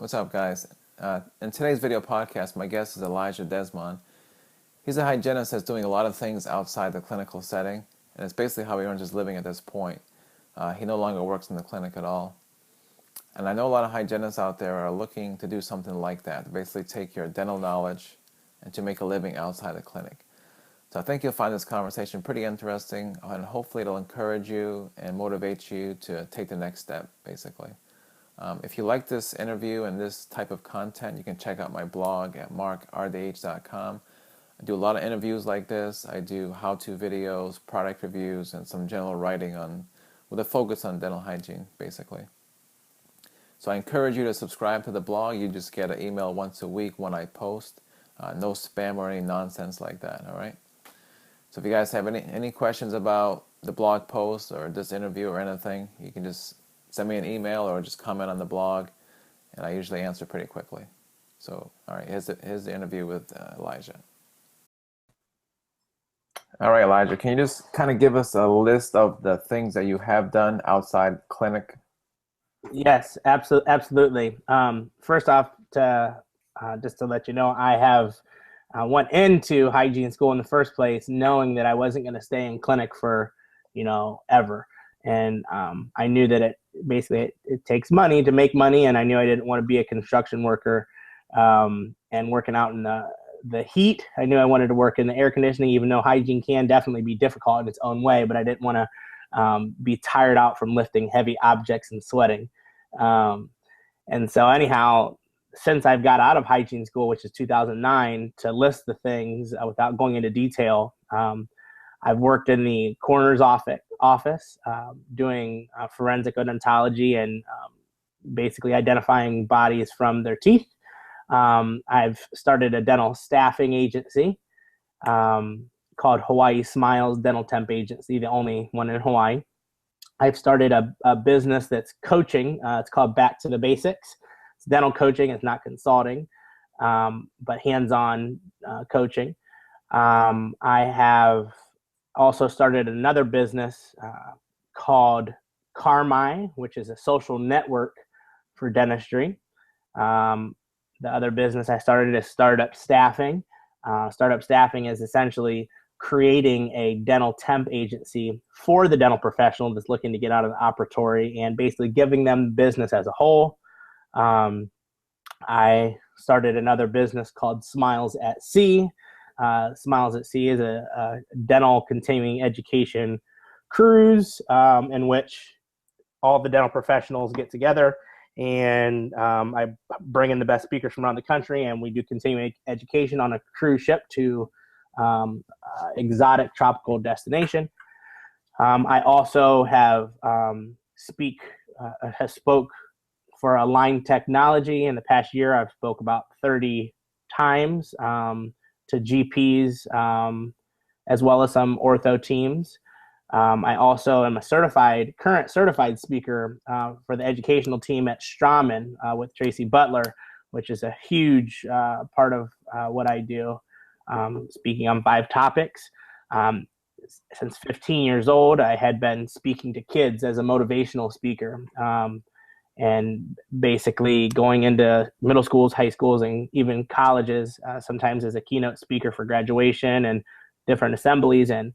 What's up, guys? In today's video podcast, my guest is Elijah Desmond. He's a hygienist that's doing a lot of things outside the clinical setting, and it's basically how he earns his living at this point. He no longer works in the clinic at all. And I know a lot of hygienists out there are looking to do something like that, to basically take your dental knowledge and to make a living outside the clinic. So I think you'll find this conversation pretty interesting, and hopefully it'll encourage you and motivate you to take the next step, basically. If you like this interview and this type of content, you can check out my blog at markrdh.com. I do a lot of interviews like this. I do how-to videos, product reviews, and some general writing with a focus on dental hygiene, basically. So I encourage you to subscribe to the blog. You just get an email once a week when I post. No spam or any nonsense like that, all right? So if you guys have any questions about the blog post or this interview or anything, you can just send me an email or just comment on the blog, and I usually answer pretty quickly. So, all right, here's the interview with Elijah. All right, Elijah, can you just kind of give us a list of the things that you have done outside clinic? Yes, absolutely. First off, just to let you know, I have went into hygiene school in the first place, knowing that I wasn't going to stay in clinic for, ever. And I knew that it takes money to make money, and I knew I didn't want to be a construction worker and working out in the heat. I knew I wanted to work in the air conditioning, even though hygiene can definitely be difficult in its own way, but I didn't want to be tired out from lifting heavy objects and sweating. And so anyhow, since I've got out of hygiene school, which is 2009, to list the things without going into detail, I've worked in the coroner's office doing forensic odontology and basically identifying bodies from their teeth. I've started a dental staffing agency called Hawaii Smiles Dental Temp Agency, the only one in Hawaii. I've started a business that's coaching. It's called Back to the Basics. It's dental coaching. It's not consulting, but hands-on coaching. I have also started another business called Carmi, which is a social network for dentistry. The other business I started is Startup Staffing. Startup Staffing is essentially creating a dental temp agency for the dental professional that's looking to get out of the operatory and basically giving them business as a whole. I started another business called Smiles at Sea. Smiles at Sea is a dental continuing education cruise in which all the dental professionals get together, and I bring in the best speakers from around the country, and we do continuing education on a cruise ship to exotic tropical destination. I also have spoke for Align Technology. In the past year, I've spoke about 30 times to GPs as well as some ortho teams. I also am a current certified speaker for the educational team at Straumann with Tracy Butler, which is a huge part of what I do, speaking on 5 topics. Since 15 years old, I had been speaking to kids as a motivational speaker, and basically going into middle schools, high schools, and even colleges, sometimes as a keynote speaker for graduation and different assemblies, and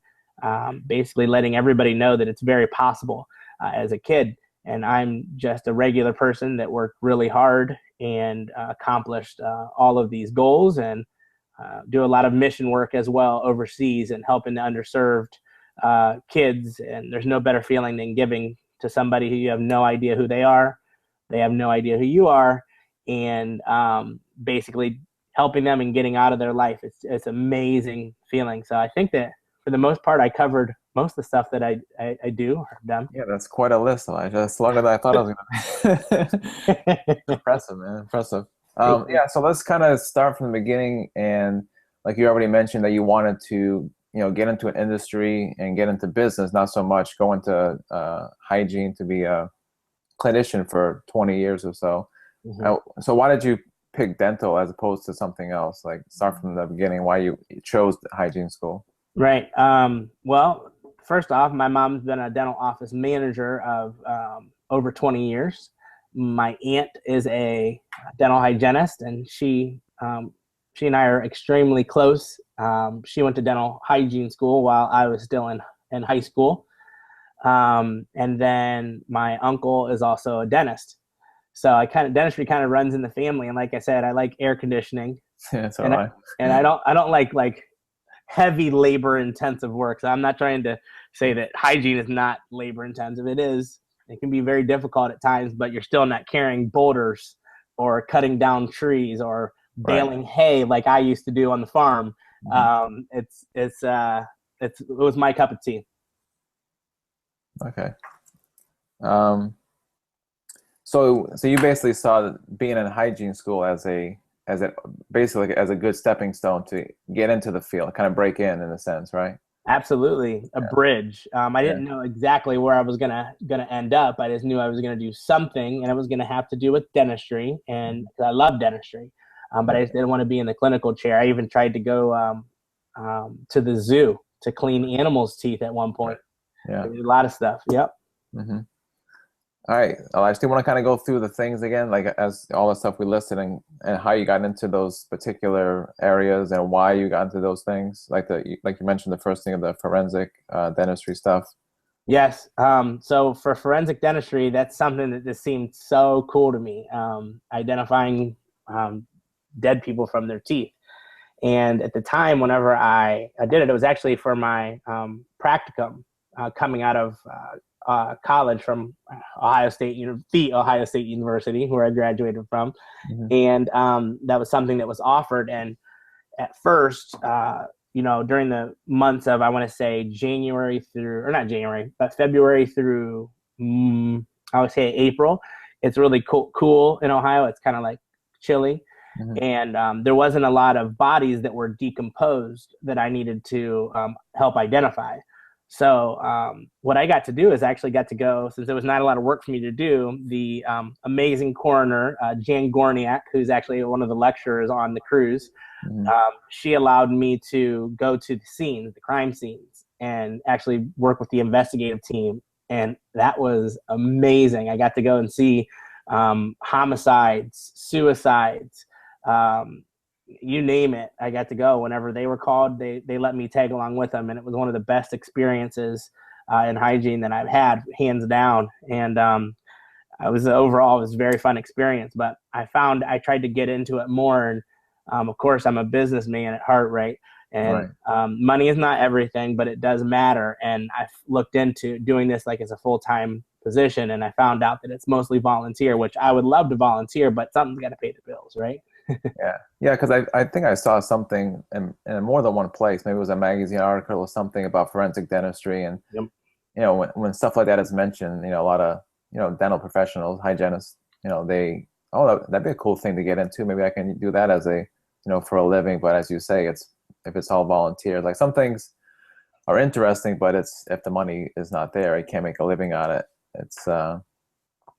basically letting everybody know that it's very possible as a kid. And I'm just a regular person that worked really hard and accomplished all of these goals, and do a lot of mission work as well overseas and helping the underserved kids. And there's no better feeling than giving to somebody who you have no idea who they are. They have no idea who you are, and basically helping them and getting out of their life. It's amazing feeling. So I think that for the most part, I covered most of the stuff that I do or have done. Yeah, that's quite a list, Elijah. That's longer than I thought I was going to. Impressive, man. Impressive. Yeah, so let's kind of start from the beginning. And like you already mentioned, that you wanted to, get into an industry and get into business, not so much go into hygiene to be a clinician for 20 years or so. Mm-hmm. So why did you pick dental as opposed to something else? Like, start from the beginning, why you chose hygiene school. Right. Well, first off, my mom's been a dental office manager of over 20 years. My aunt is a dental hygienist, and she and I are extremely close. She went to dental hygiene school while I was still in high school. And then my uncle is also a dentist. So dentistry kind of runs in the family. And like I said, I like air conditioning. It's all and right. I don't like heavy labor intensive work. So I'm not trying to say that hygiene is not labor intensive. It is. It can be very difficult at times, but you're still not carrying boulders or cutting down trees or baling hay like I used to do on the farm. It was my cup of tea. Okay. So you basically saw being in hygiene school as a good stepping stone to get into the field, kind of break in a sense, right? Absolutely, a bridge. I didn't know exactly where I was gonna end up. I just knew I was gonna do something, and it was gonna have to do with dentistry, and I love dentistry. But I just didn't want to be in the clinical chair. I even tried to go to the zoo to clean animals' teeth at one point. Yeah, a lot of stuff. Yep. Mm-hmm. All right. I still want to kind of go through the things again, like as all the stuff we listed, and how you got into those particular areas and why you got into those things. Like you mentioned, the first thing of the forensic dentistry stuff. Yes. So for forensic dentistry, that's something that just seemed so cool to me. Identifying dead people from their teeth. And at the time, whenever I did it, it was actually for my practicum coming out of college from the Ohio State University, where I graduated from. And that was something that was offered. And at first, during the months of, I want to say February through, I would say April, it's really cool in Ohio. It's kind of like chilly. And there wasn't a lot of bodies that were decomposed that I needed to help identify. So what I got to do is I actually got to go, since there was not a lot of work for me to do, the amazing coroner, Jan Gorniak, who's actually one of the lecturers on the cruise, she allowed me to go to the crime scenes, and actually work with the investigative team. And that was amazing. I got to go and see homicides, suicides, you name it. I got to go whenever they were called. They let me tag along with them, and it was one of the best experiences in hygiene that I've had, hands down. And it was a very fun experience. But I tried to get into it more, and of course, I'm a businessman at heart, right? And money is not everything, but it does matter. And I looked into doing this like as a full-time position, and I found out that it's mostly volunteer, which I would love to volunteer, but something's got to pay the bills, right? Yeah, because I think I saw something in more than one place. Maybe it was a magazine article or something about forensic dentistry, and when stuff like that is mentioned, a lot of dental professionals, hygienists, that'd be a cool thing to get into. Maybe I can do that as a for a living. But as you say, if it's all volunteer, like some things are interesting, but if the money is not there, you can't make a living on it. It's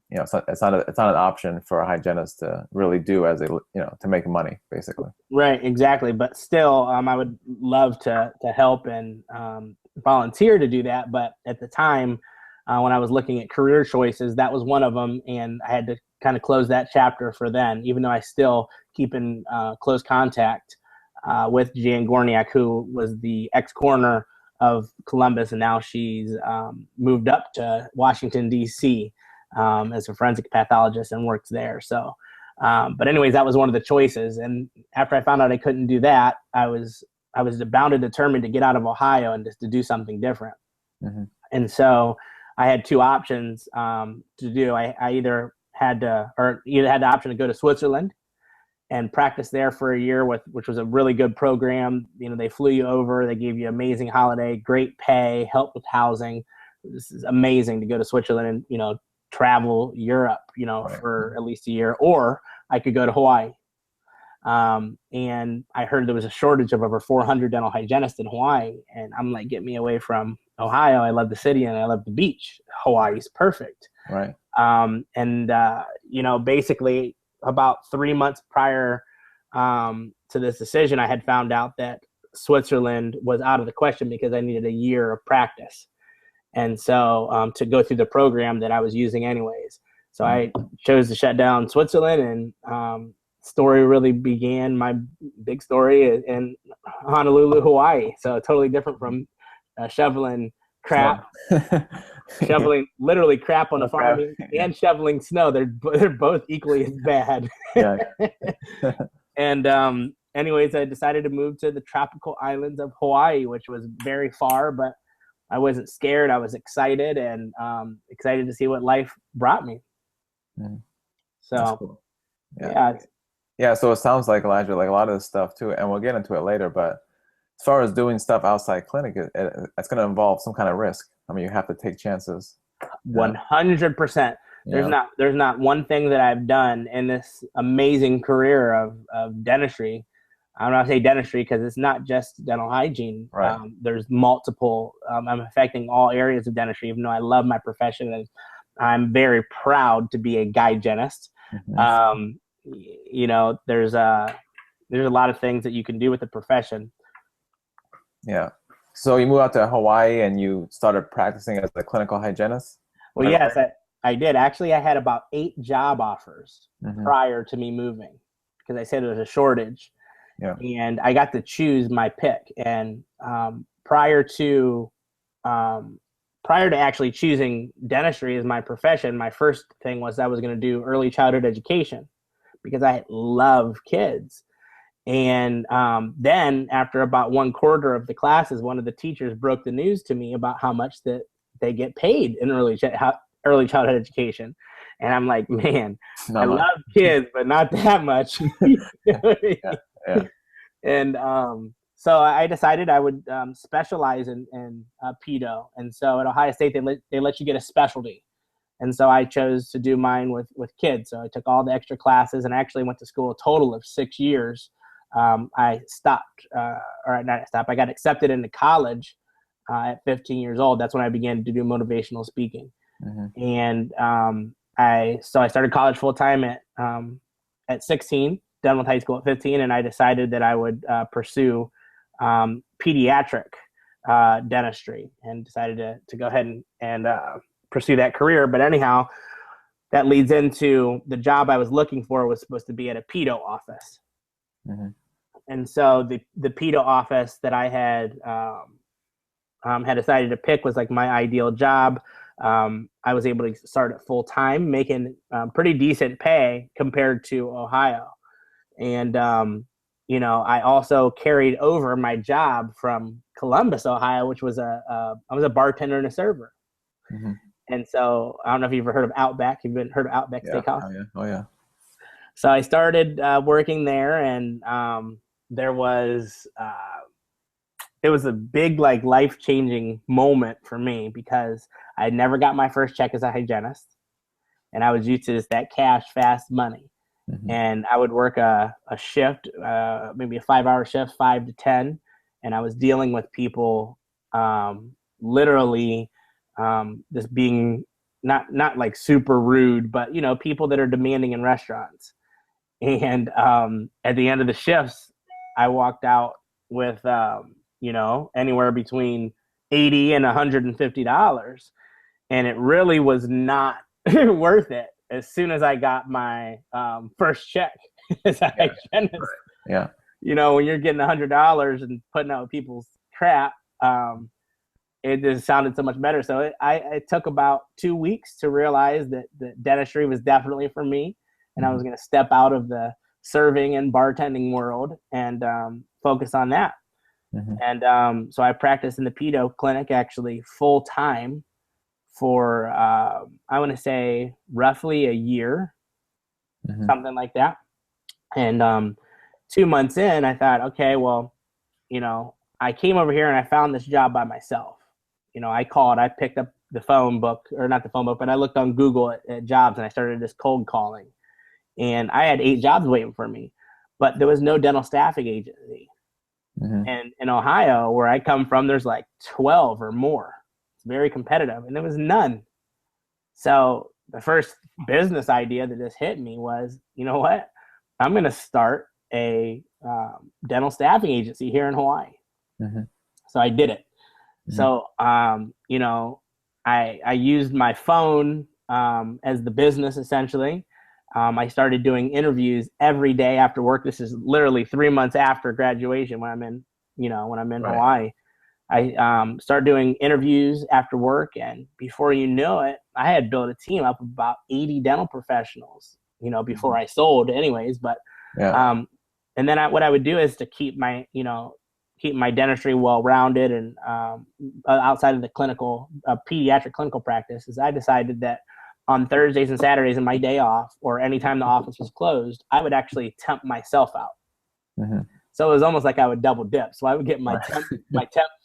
it's not an option for a hygienist to really do as to make money, basically. Right, exactly. But still, I would love to help and volunteer to do that. But at the time, when I was looking at career choices, that was one of them, and I had to kind of close that chapter for then. Even though I still keep in close contact with Jan Gorniak, who was the ex-coroner of Columbus, and now she's moved up to Washington, D.C. As a forensic pathologist and works there. So, but anyways, that was one of the choices. And after I found out I couldn't do that, I was bound and determined to get out of Ohio and just to do something different. And so I had two options to do. I either had the option to go to Switzerland and practice there for a year, which was a really good program. They flew you over, they gave you amazing holiday, great pay, help with housing. This is amazing to go to Switzerland and travel Europe, for at least a year, or I could go to Hawaii. And I heard there was a shortage of over 400 dental hygienists in Hawaii. And I'm like, get me away from Ohio. I love the city and I love the beach. Hawaii's perfect. Right. Basically about 3 months prior to this decision, I had found out that Switzerland was out of the question because I needed a year of practice. And so to go through the program that I was using anyways. So I chose to shut down Switzerland, and story really began, my big story, in Honolulu, Hawaii. So totally different from shoveling crap, shoveling literally crap on a farm, and shoveling snow. They're both equally as bad. Yeah. And anyways, I decided to move to the tropical islands of Hawaii, which was very far, but I wasn't scared. I was excited, and excited to see what life brought me. So, cool. yeah. So it sounds like, Elijah, like a lot of this stuff too, and we'll get into it later, but as far as doing stuff outside clinic, it's going to involve some kind of risk. I mean, you have to take chances. 100%. There's not one thing that I've done in this amazing career of dentistry. I'm not say dentistry because it's not just dental hygiene. Right. There's multiple. I'm affecting all areas of dentistry, even though I love my profession and I'm very proud to be a hygienist. You know, there's a lot of things that you can do with the profession. Yeah. So you moved out to Hawaii and you started practicing as a clinical hygienist? Well, yes, I did. Actually, I had about 8 job offers prior to me moving because I said there was a shortage. Yeah. And I got to choose my pick. And prior to actually choosing dentistry as my profession, my first thing was I was going to do early childhood education because I love kids. And then after about 1/4 of the classes, one of the teachers broke the news to me about how much that they get paid in early childhood education. And I'm like, man, I love kids, but not that much. Yeah. And so I decided I would specialize in pedo. And so at Ohio State, they let you get a specialty. And so I chose to do mine with kids. So I took all the extra classes and actually went to school a total of 6 years. I stopped, or not stopped, I got accepted into college at 15 years old. That's when I began to do motivational speaking. And I started college full time at 16, done with high school at 15, and I decided that I would pursue pediatric dentistry, and decided to go ahead and pursue that career. But anyhow, that leads into the job I was looking for was supposed to be at a pedo office. And so the pedo office that I had decided to pick was like my ideal job. I was able to start at full time, making pretty decent pay compared to Ohio. And, you know, I also carried over my job from Columbus, Ohio, which was I was a bartender and a server. And so I don't know if you've ever heard of Outback. You've heard of Outback Steakhouse? Oh, yeah. So I started working there, and there was it was a big, like, life-changing moment for me because I never got my first check as a hygienist, and I was used to just that cash, fast money. And I would work a shift, maybe a 5-hour shift, 5 to 10, and I was dealing with people literally just being not like super rude, but, you know, people that are demanding in restaurants. And at the end of the shifts, I walked out with, you know, anywhere between $80 and $150. And it really was not worth it as soon as I got my first check as a hygienist. Yeah. You know, when you're getting $100 and putting out people's crap, it just sounded so much better. So it took about 2 weeks to realize that dentistry was definitely for me. And I was going to step out of the serving and bartending world and focus on that. And so I practiced in the pedo clinic actually full time for, I want to say, roughly a year, something like that. And 2 months in, I thought, okay, well, you know, I came over here and I found this job by myself. You know, I picked up the phone book, or not the phone book, but I looked on Google at jobs, and I started this cold calling. And I had 8 jobs waiting for me, but there was no dental staffing agency. And in Ohio, where I come from, there's like 12 or more. It's very competitive, and there was none. So the first business idea that just hit me was, you know what? I'm going to start a dental staffing agency here in Hawaii. So I did it. So, you know, I used my phone as the business essentially. I started doing interviews every day after work. This is literally 3 months after graduation when I'm in, Right. Hawaii. I started doing interviews after work, and before you know it, I had built a team up of about 80 dental professionals, before I sold anyways. But Yeah. and then what I would do is to keep my dentistry well-rounded and outside of the clinical pediatric clinical practice, is I decided that on Thursdays and Saturdays and my day off, or anytime the office was closed, I would actually temp myself out. Mm-hmm. So it was almost like I would double dip. So I would get my temp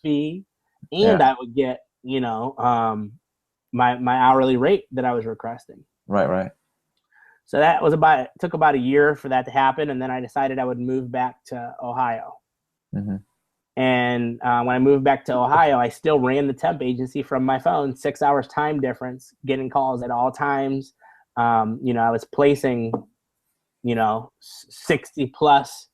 fee, and I would get my hourly rate that I was requesting. Right. So that was took about a year for that to happen, and then I decided I would move back to Ohio. Mm-hmm. And when I moved back to Ohio, I still ran the temp agency from my phone, 6 hours time difference, getting calls at all times. I was placing, 60 plus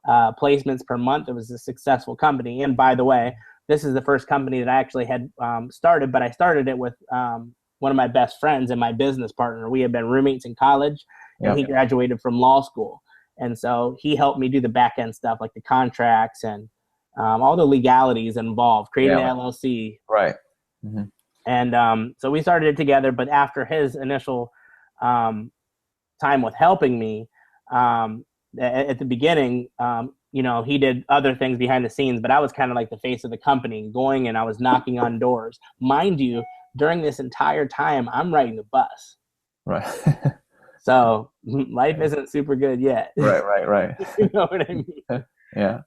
placements per month. It was a successful company. And by the way, this is the first company that I actually had started, but I started it with one of my best friends and my business partner. We had been roommates in college, and he graduated from law school. And so he helped me do the back end stuff, like the contracts and all the legalities involved, creating the LLC. Right. Mm-hmm. And so we started it together. But after his initial time with helping me at the beginning, he did other things behind the scenes, but I was kind of like the face of the company, going and I was knocking on doors. Mind you, during this entire time, I'm riding the bus. Right. So life isn't super good yet. Right. You know what I mean? Yeah.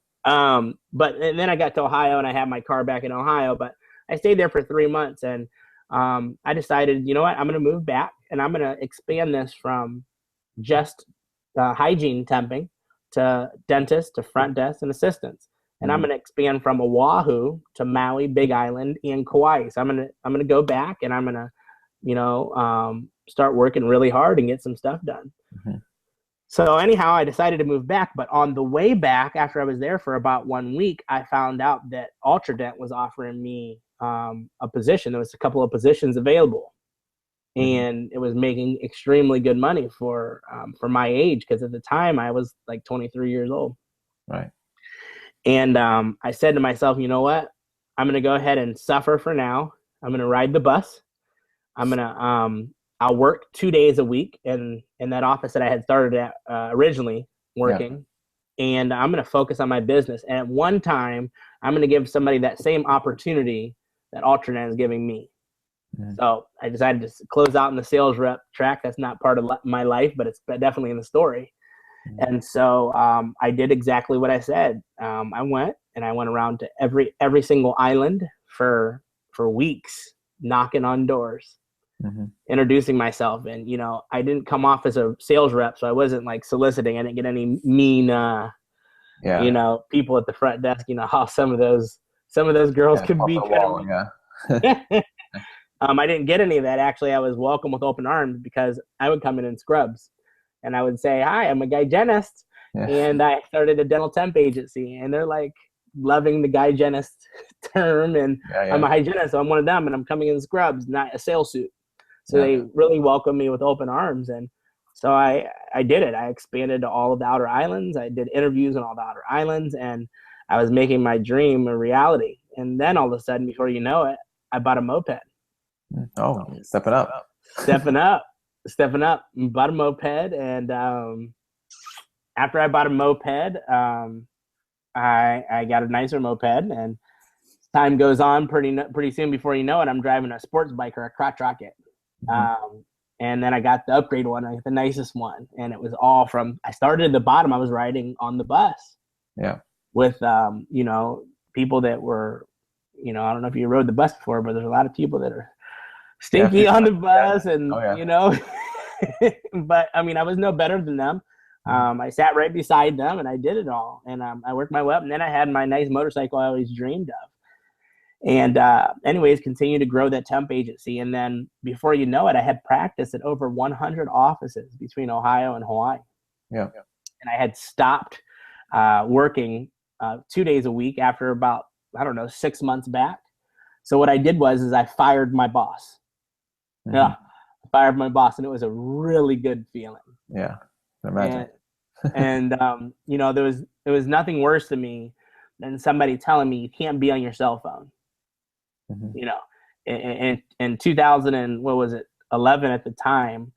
But and then I got to Ohio, and I had my car back in Ohio, but I stayed there for 3 months, and I decided, you know what, I'm going to move back, and I'm going to expand this from just hygiene temping to dentists to front desk and assistants. And I'm going to expand from Oahu to Maui, Big Island, and Kauai. So I'm going to go back, and I'm going to, start working really hard and get some stuff done. Mm-hmm. So anyhow, I decided to move back. But on the way back, after I was there for about 1 week, I found out that Ultradent was offering me a position. There was a couple of positions available, and it was making extremely good money for my age, because at the time I was like 23 years old. Right. And I said to myself, you know what? I'm going to go ahead and suffer for now. I'm going to ride the bus. I'm going to I'll work 2 days a week in that office that I had started at originally working. Yeah. And I'm going to focus on my business. And at one time, I'm going to give somebody that same opportunity that Ultranet is giving me. Mm-hmm. So I decided to close out in the sales rep track. That's not part of my life, but it's definitely in the story. Mm-hmm. And so I did exactly what I said. I went around to every single island for weeks, knocking on doors. Mm-hmm. Introducing myself, and I didn't come off as a sales rep, so I wasn't like soliciting. I didn't get any mean people at the front desk. How some of those girls could be kind of I didn't get any of that. Actually, I was welcomed with open arms, because I would come in scrubs, and I would say, hi, I'm a hygienist, and I started a dental temp agency, and they're like loving the hygienist term, and I'm a hygienist, so I'm one of them, and I'm coming in scrubs, not a sales suit. So they really welcomed me with open arms. And so I did it. I expanded to all of the outer islands. I did interviews on all the outer islands, and I was making my dream a reality. And then all of a sudden, before you know it, I bought a moped. Oh, stepping up. Stepping up. Bought a moped. And after I bought a moped, I got a nicer moped. And time goes on, pretty soon, before you know it, I'm driving a sports bike or a crotch rocket. And then I got the upgrade one, the nicest one. And it was all from, I started at the bottom. I was riding on the bus with, people that were, I don't know if you rode the bus before, but there's a lot of people that are stinky on the bus and, but I mean, I was no better than them. I sat right beside them, and I did it all. And I worked my way up, and then I had my nice motorcycle I always dreamed of. And anyways, continue to grow that temp agency. And then before you know it, I had practice at over 100 offices between Ohio and Hawaii. Yeah. And I had stopped working 2 days a week after about, 6 months back. So what I did was I fired my boss. Yeah. fired my boss, and it was a really good feeling. Yeah, I imagine. You know, there was nothing worse to me than somebody telling me you can't be on your cell phone. Hmm. You know, in 2000 and what was it, 11 at the time,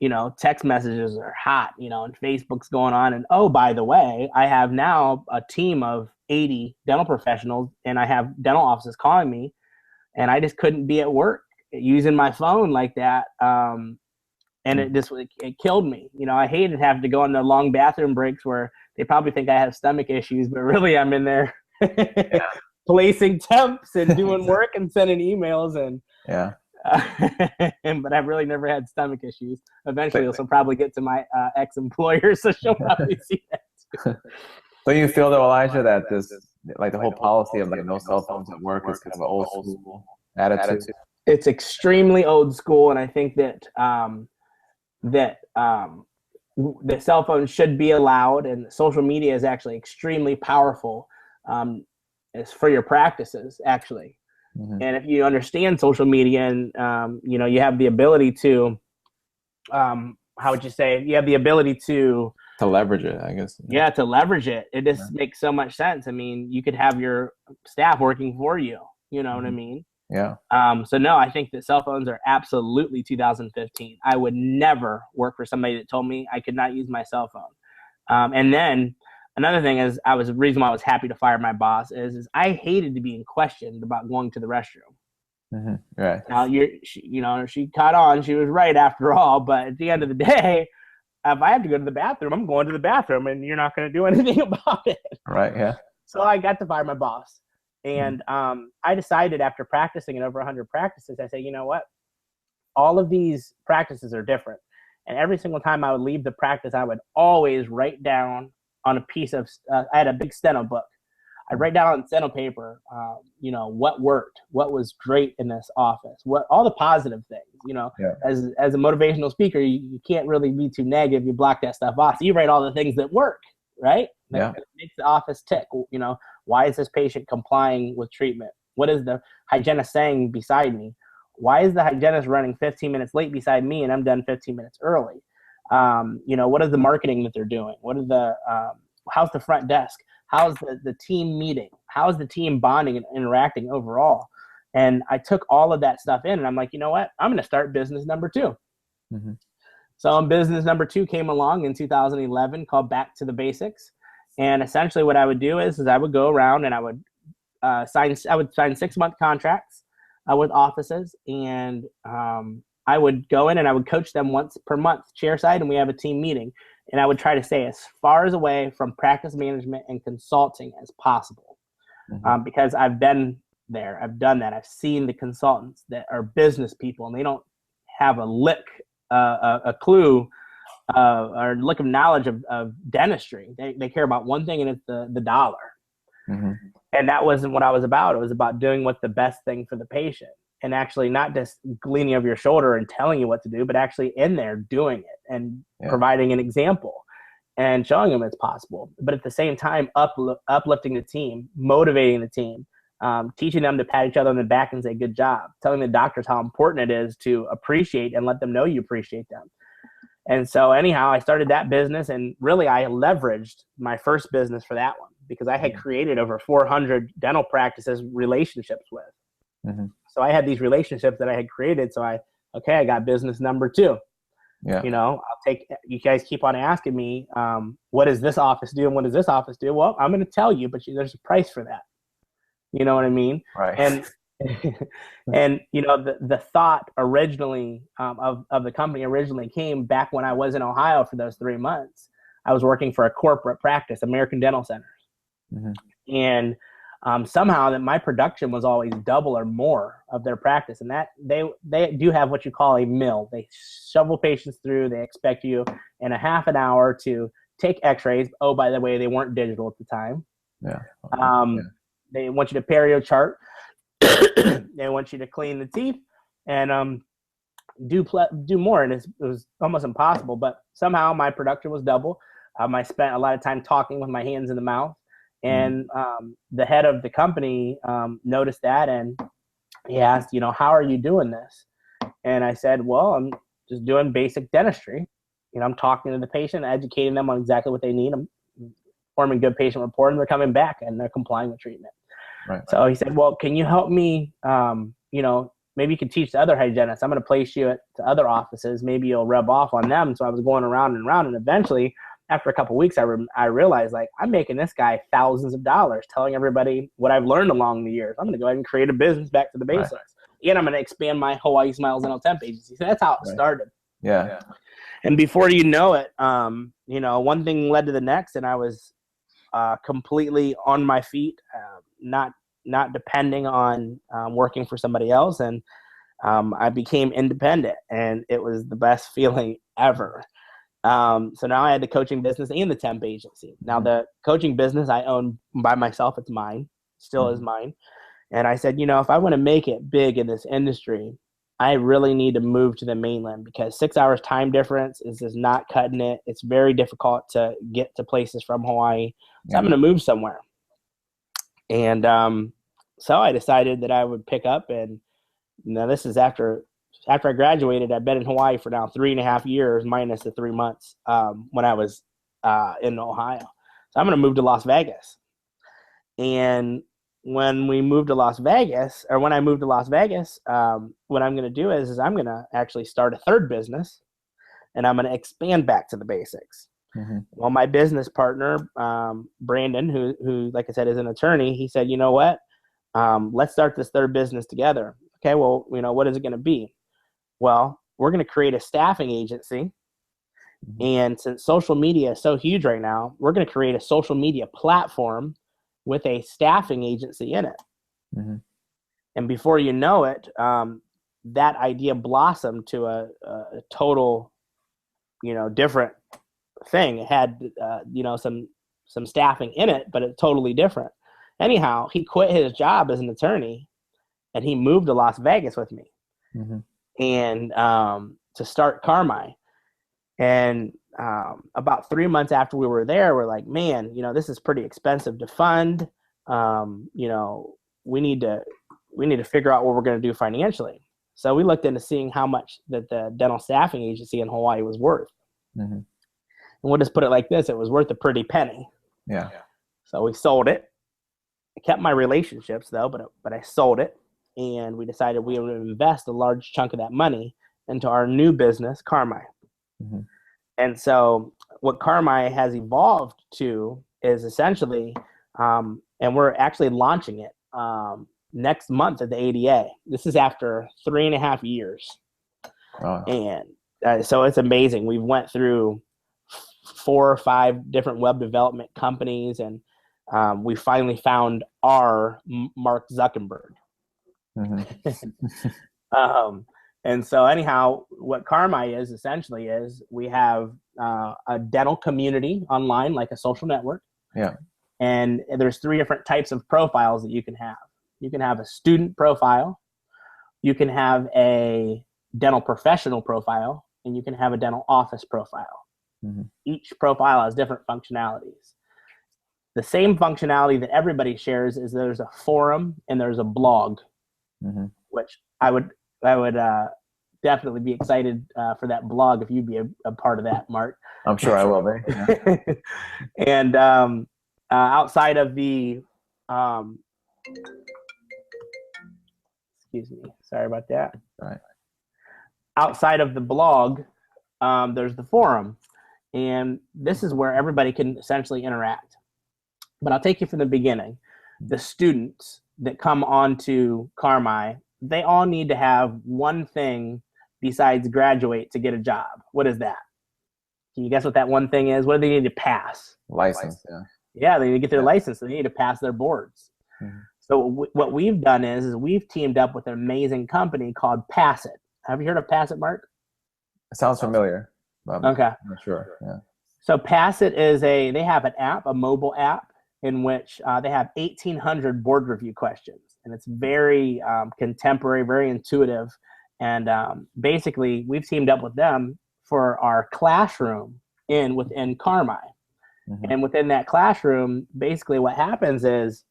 you know, text messages are hot, you know, and Facebook's going on. And oh, by the way, I have now a team of 80 dental professionals, and I have dental offices calling me, and I just couldn't be at work using my phone like that. And it killed me. You know, I hated having to go on the long bathroom breaks where they probably think I have stomach issues, but really I'm in there placing temps and doing work and sending emails and Yeah. but I've really never had stomach issues. Eventually, this will probably get to my ex-employer, so she'll probably see that too. So you feel though, Elijah, that this, like the whole policy of like no cell phones at work is kind of an old school attitude? It's extremely old school, and I think that the cell phone should be allowed, and social media is actually extremely powerful as for your practices, actually. Mm-hmm. And if you understand social media and you know, you have the ability to how would you say, you have the ability to leverage it, I guess. Yeah, to leverage it. It just makes so much sense. I mean, you could have your staff working for you. You know what I mean? Yeah. So no, I think that cell phones are absolutely 2015. I would never work for somebody that told me I could not use my cell phone. And then another thing is, the reason why I was happy to fire my boss is I hated to being questioned about going to the restroom. Mm-hmm. Right. Now she caught on. She was right after all. But at the end of the day, if I have to go to the bathroom, I'm going to the bathroom, and you're not going to do anything about it. Right. Yeah. So I got to fire my boss. And I decided after practicing in over 100 practices, I said, you know what? All of these practices are different. And every single time I would leave the practice, I would always write down on a piece of, I had a big steno book. I'd write down on steno paper, you know, what worked, what was great in this office, all the positive things, you know. As a motivational speaker, you can't really be too negative. You block that stuff off. So you write all the things that work, right? That makes the office tick. You know, why is this patient complying with treatment? What is the hygienist saying beside me? Why is the hygienist running 15 minutes late beside me and I'm done 15 minutes early? You know, what is the marketing that they're doing? What are the how's the front desk? How's the team meeting? How's the team bonding and interacting overall? And I took all of that stuff in, and I'm like, you know what? I'm going to start business number 2. Mm-hmm. So business number 2 came along in 2011, called Back to the Basics. And essentially what I would do is I would go around and I would sign 6-month contracts with offices, and I would go in and I would coach them once per month, chairside, and we have a team meeting. And I would try to stay as far as away from practice management and consulting as possible, because I've been there. I've done that. I've seen the consultants that are business people, and they don't have a clue or lick of knowledge of dentistry. They care about one thing, and it's the dollar. Mm-hmm. And that wasn't what I was about. It was about doing what's the best thing for the patient. And actually not just leaning over your shoulder and telling you what to do, but actually in there doing it and providing an example and showing them it's possible. But at the same time, uplifting the team, motivating the team, teaching them to pat each other on the back and say, good job, telling the doctors how important it is to appreciate and let them know you appreciate them. And so anyhow, I started that business, and really I leveraged my first business for that one because I had created over 400 dental practices relationships with. Mm-hmm. So I had these relationships that I had created. So I got business number 2. Yeah. You know, you guys keep on asking me, what does this office do? And what does this office do? Well, I'm going to tell you, but there's a price for that. You know what I mean? Right. And you know, the thought originally of the company originally came back when I was in Ohio for those 3 months. I was working for a corporate practice, American Dental Centers. Mm-hmm. And somehow that my production was always double or more of their practice. And that they do have what you call a mill. They shovel patients through. They expect you in a half an hour to take x-rays. Oh, by the way, they weren't digital at the time. Yeah. They want you to perio chart. They want you to clean the teeth and do more. And it was almost impossible. But somehow my production was double. I spent a lot of time talking with my hands in the mouth. And the head of the company noticed that, and he asked, you know, how are you doing this? And I said, well, I'm just doing basic dentistry. I'm talking to the patient, educating them on exactly what they need. I'm forming good patient rapport, and they're coming back and they're complying with treatment. Right. So he said, well, can you help me, maybe you can teach the other hygienists. I'm going to place you at the other offices. Maybe you'll rub off on them. So I was going around and around. And eventually, after a couple of weeks, I realized, like, I'm making this guy thousands of dollars telling everybody what I've learned along the years. I'm going to go ahead and create a business back to the basics. Right. And I'm going to expand my Hawaii Smiles Dental Temp agency. So that's how it started. Yeah. And before you know it, one thing led to the next, and I was completely on my feet, not depending on working for somebody else. And I became independent, and it was the best feeling ever. So now I had the coaching business and the temp agency. Now the coaching business I own by myself. It's mine, still is mine. And I said, if I want to make it big in this industry, I really need to move to the mainland, because 6 hours time difference is just not cutting it. It's very difficult to get to places from Hawaii. So I'm going to move somewhere. And so I decided that I would pick up, and now this is after I graduated. I've been in Hawaii for now 3.5 years, minus the 3 months when I was in Ohio. So I'm going to move to Las Vegas. And when I moved to Las Vegas, what I'm going to do is I'm going to actually start a third business, and I'm going to expand back to the basics. Well, my business partner, Brandon, who, like I said, is an attorney, he said, you know what? Let's start this third business together. Okay, well, what is it going to be? Well, we're going to create a staffing agency. And since social media is so huge right now, we're going to create a social media platform with a staffing agency in it. And before you know it, that idea blossomed to a total, different thing. It had, some staffing in it, but it's totally different. Anyhow, he quit his job as an attorney, and he moved to Las Vegas with me, and to start Carmi. And about 3 months after we were there, we're like, man, this is pretty expensive to fund. We need to figure out what we're going to do financially. So we looked into seeing how much that the dental staffing agency in Hawaii was worth. And we'll just put it like this: it was worth a pretty penny. Yeah. So we sold it. I kept my relationships though, but I sold it, and we decided we would invest a large chunk of that money into our new business, Carmi. And so what Carmi has evolved to is essentially, and we're actually launching it next month at the ADA. This is after 3.5 years. Wow. And so it's amazing. We've went through 4 or 5 different web development companies, and we finally found our Mark Zuckerberg. And so anyhow, what Carmi is essentially is we have a dental community online, like a social network. Yeah. And there's 3 different types of profiles that you can have. You can have a student profile, you can have a dental professional profile, and you can have a dental office profile. Each profile has different functionalities. The same functionality that everybody shares is there's a forum and there's a blog, which I would definitely be excited for that blog if you'd be a part of that, Mark. I'm sure I will be. Yeah. And outside of the excuse me, sorry about that. Right. Outside of the blog, there's the forum, and this is where everybody can essentially interact. But I'll take you from the beginning. The students that come onto Carmi, they all need to have one thing besides graduate to get a job. What is that? Can you guess what that one thing is? What do they need to pass? License. Yeah. Yeah, they need to get their license. So they need to pass their boards. So what we've done is we've teamed up with an amazing company called Pass It. Have you heard of Pass It, Mark? It sounds familiar. Okay. I'm not sure. Yeah. So Pass It is they have an app, a mobile app, in which they have 1,800 board review questions. And it's very contemporary, very intuitive. And basically, we've teamed up with them for our classroom within Carmi. And within that classroom, basically what happens is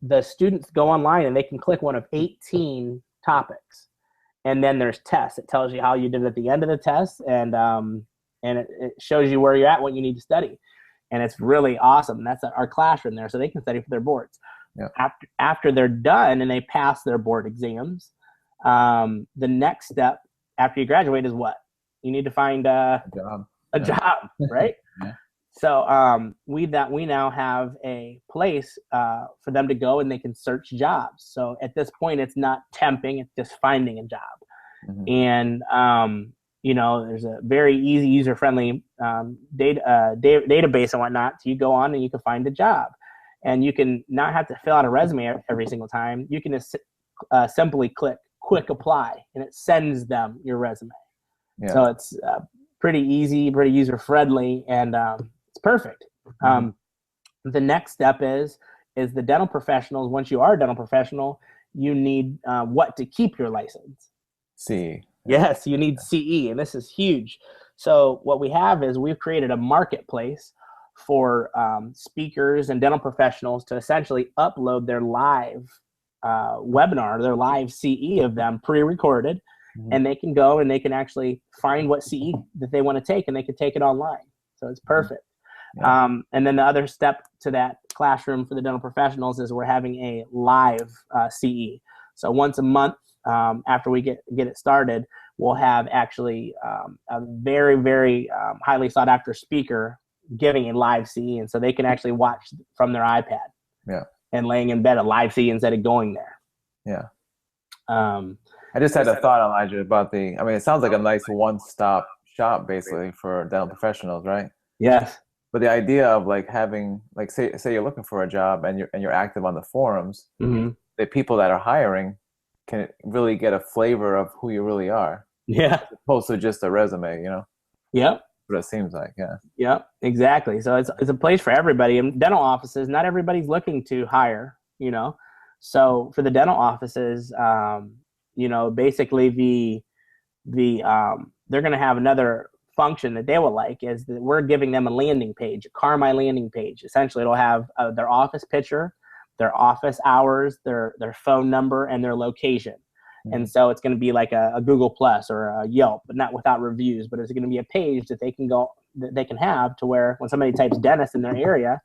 the students go online and they can click one of 18 topics. And then there's tests. It tells you how you did at the end of the test, and it shows you where you're at, what you need to study. And it's really awesome. That's our classroom there, so they can study for their boards. Yeah. After they're done and they pass their board exams, the next step after you graduate is what? You need to find a job, right? Yeah. So we now have a place for them to go, and they can search jobs. So at this point, it's not temping; it's just finding a job. Mm-hmm. And there's a very easy, user-friendly database and whatnot. So you go on and you can find a job, and you can not have to fill out a resume every single time. You can just simply click quick apply, and it sends them your resume. Yeah. So it's pretty easy, pretty user-friendly, and it's perfect. Mm-hmm. The next step is the dental professionals. Once you are a dental professional, you need what to keep your license? CE. Yes, you need CE, and this is huge. So what we have is we've created a marketplace for speakers and dental professionals to essentially upload their live webinar, their live CE of them pre-recorded, mm-hmm. and they can go and they can actually find what CE that they want to take, and they can take it online. So it's perfect. Yeah. And then the other step to that classroom for the dental professionals is we're having a live CE. So once a month, after we get it started, we'll have actually a very, very highly sought after speaker giving a live CE, and so they can actually watch from their iPad. Yeah. And laying in bed a live CE instead of going there. Yeah. I just had a thought, Elijah, about it sounds like a nice one-stop shop basically for dental professionals, right? Yes. But the idea of having say you're looking for a job and you're active on the forums, mm-hmm. the people that are hiring can really get a flavor of who you really are. Yeah. As opposed to just a resume, Yep. What it seems like, yeah. Yep, exactly. So it's a place for everybody. In dental offices, not everybody's looking to hire, So for the dental offices, basically they're going to have another function that they will like is that we're giving them a landing page, a CarMy landing page. Essentially, it'll have their office picture, their office hours, their phone number, and their location. Mm-hmm. And so it's going to be like a Google Plus or a Yelp, but not without reviews. But it's going to be a page that they can have to where when somebody types dentist in their area,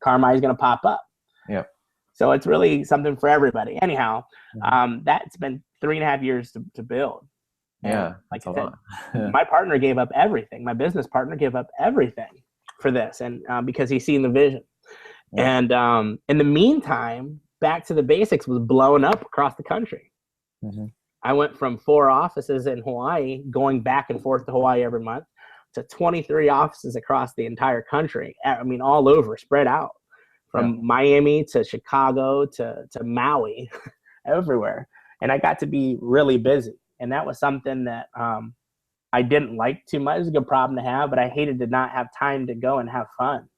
CarMy is going to pop up. Yep. So it's really something for everybody. Anyhow, mm-hmm. That's been 3.5 years to build. Yeah, like I said, my partner gave up everything. My business partner gave up everything for this, and because he's seen the vision. Yeah. And in the meantime, Back to the Basics was blowing up across the country. Mm-hmm. I went from 4 offices in Hawaii, going back and forth to Hawaii every month, to 23 offices across the entire country. All over, spread out from Miami to Chicago to Maui, everywhere. And I got to be really busy. And that was something that I didn't like too much. It was a good problem to have, but I hated to not have time to go and have fun.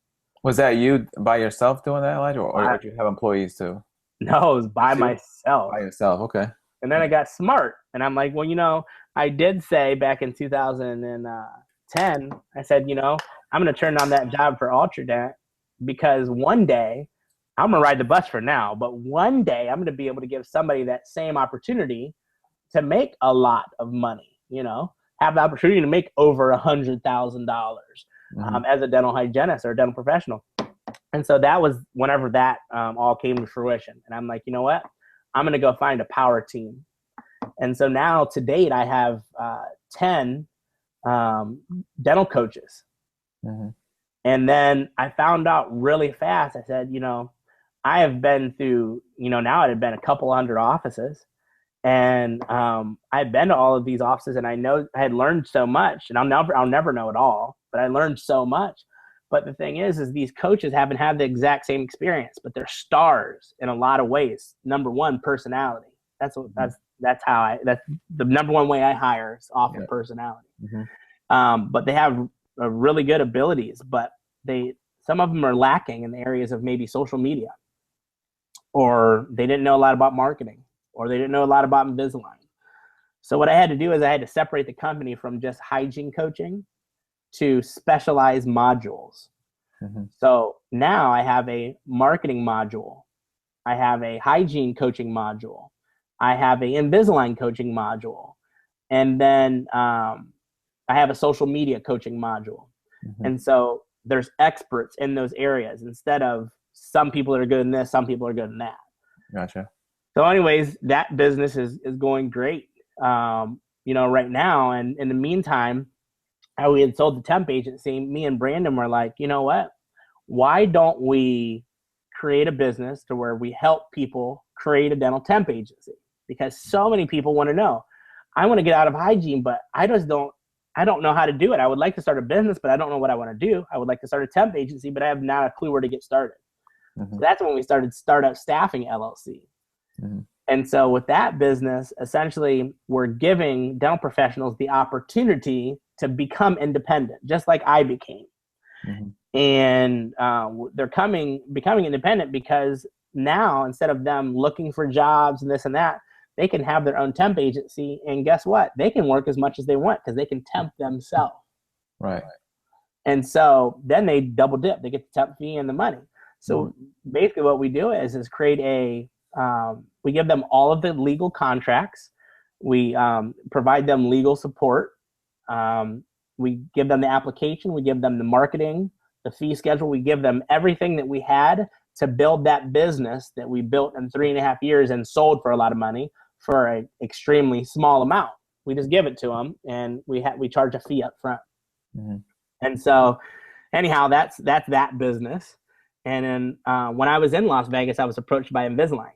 Was that you by yourself doing that, Elijah, or did you have employees too? No, it was by myself. By yourself, okay. And then I got smart, and I'm like, well, I did say back in 2010, I said, I'm going to turn down that job for Ultradent because one day, I'm going to ride the bus for now, but one day I'm going to be able to give somebody that same opportunity to make a lot of money, have the opportunity to make over $100,000 mm-hmm. As a dental hygienist or a dental professional. And so that was whenever that all came to fruition. And I'm like, you know what? I'm going to go find a power team. And so now to date, I have 10 dental coaches. Mm-hmm. And then I found out really fast, I said, I have been through, now it had been a couple hundred offices. And I've been to all of these offices, and I had learned so much, and I'll never know it all, but I learned so much. But the thing is these coaches haven't had the exact same experience, but they're stars in a lot of ways. Number one, personality. That's the number one way I hire is off of personality. Mm-hmm. But they have really good abilities, but some of them are lacking in the areas of maybe social media, or they didn't know a lot about marketing, or they didn't know a lot about Invisalign. So what I had to do is I had to separate the company from just hygiene coaching to specialized modules. Mm-hmm. So now I have a marketing module. I have a hygiene coaching module. I have a Invisalign coaching module. And then I have a social media coaching module. Mm-hmm. And so there's experts in those areas instead of some people that are good in this, some people are good in that. Gotcha. So anyways, that business is going great, right now. And in the meantime, how we had sold the temp agency, me and Brandon were like, you know what? Why don't we create a business to where we help people create a dental temp agency? Because so many people want to know, I want to get out of hygiene, but I don't know how to do it. I would like to start a business, but I don't know what I want to do. I would like to start a temp agency, but I have not a clue where to get started. Mm-hmm. So that's when we started Startup Staffing LLC. Mm-hmm. And so with that business, essentially, we're giving dental professionals the opportunity to become independent, just like I became. Mm-hmm. And they're becoming independent because now, instead of them looking for jobs and this and that, they can have their own temp agency. And guess what? They can work as much as they want because they can temp themselves. Right. And so then they double dip. They get the temp fee and the money. So basically what we do is create we give them all of the legal contracts. We provide them legal support. We give them the application. We give them the marketing, the fee schedule. We give them everything that we had to build that business that we built in 3.5 years and sold for a lot of money for an extremely small amount. We just give it to them, and we charge a fee up front. Mm-hmm. And so anyhow, that's that business. And then when I was in Las Vegas, I was approached by Invisalign.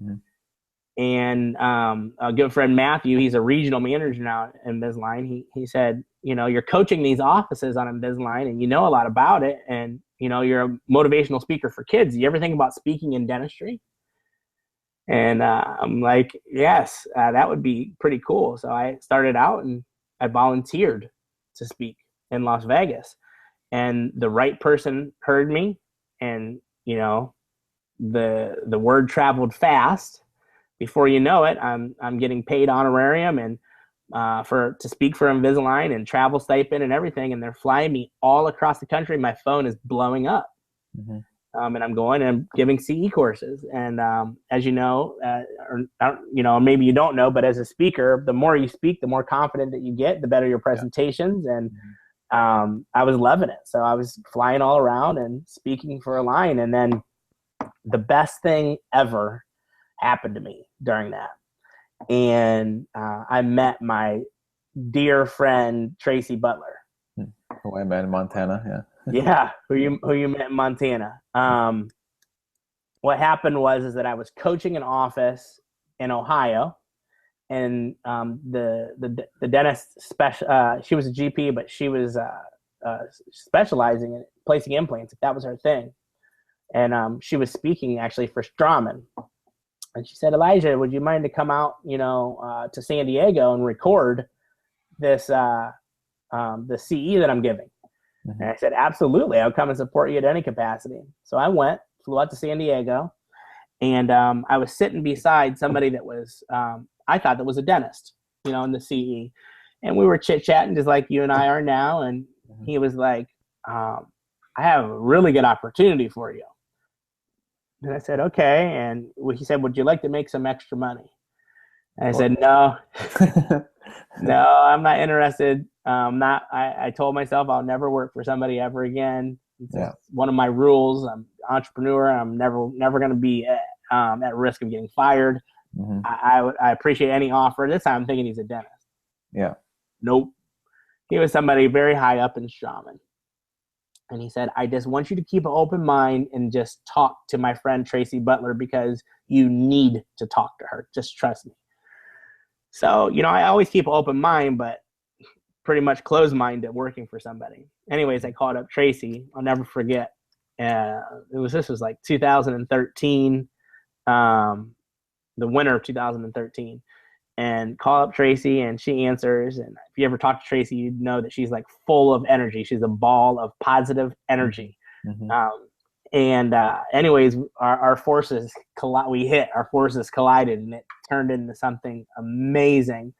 Mm-hmm. And a good friend, Matthew, he's a regional manager now at Invisalign. He said, you're coaching these offices on Invisalign and you know a lot about it. And, you're a motivational speaker for kids. You ever think about speaking in dentistry? And I'm like, yes, that would be pretty cool. So I started out and I volunteered to speak in Las Vegas. And the right person heard me, and, the word traveled fast. Before you know it, I'm getting paid honorarium and to speak for Invisalign and travel stipend and everything, and they're flying me all across the country. My phone is blowing up, Mm-hmm. And I'm going and I'm giving CE courses. And as you know, or maybe you don't know, but as a speaker, the more you speak, the more confident that you get, the better your presentations. And I was loving it, so I was flying all around and speaking for a line, and then the best thing ever happened to me during that. And I met my dear friend Tracy Butler, who I met in Montana. Yeah. Yeah, who you met in Montana. What happened was that I was coaching an office in Ohio, and the dentist she was a GP, but she was specializing in placing implants, if that was her thing. And she was speaking actually for Straumann. And she said, Elijah, would you mind to come out, to San Diego and record this, the CE that I'm giving? Mm-hmm. And I said, absolutely. I'll come and support you at any capacity. So I flew out to San Diego, and I was sitting beside somebody that was, I thought that was a dentist, in the CE. And we were chit-chatting just like you and I are now. And he was like, I have a really good opportunity for you. And I said, okay. And he said, would you like to make some extra money? And I said, no, no, I'm not interested. I told myself I'll never work for somebody ever again. It's one of my rules. I'm an entrepreneur. I'm never going to be at risk of getting fired. Mm-hmm. I appreciate any offer. This time I'm thinking he's a dentist. Yeah. Nope. He was somebody very high up in Straumann. And he said, I just want you to keep an open mind and just talk to my friend Tracy Butler, because you need to talk to her. Just trust me. So, I always keep an open mind, but pretty much closed mind at working for somebody. Anyways, I called up Tracy. I'll never forget. This was like 2013, the winter of 2013. And call up Tracy, and she answers. And if you ever talk to Tracy, you'd know that she's like full of energy. She's a ball of positive energy. Mm-hmm. Anyways, our forces our forces collided, and it turned into something amazing.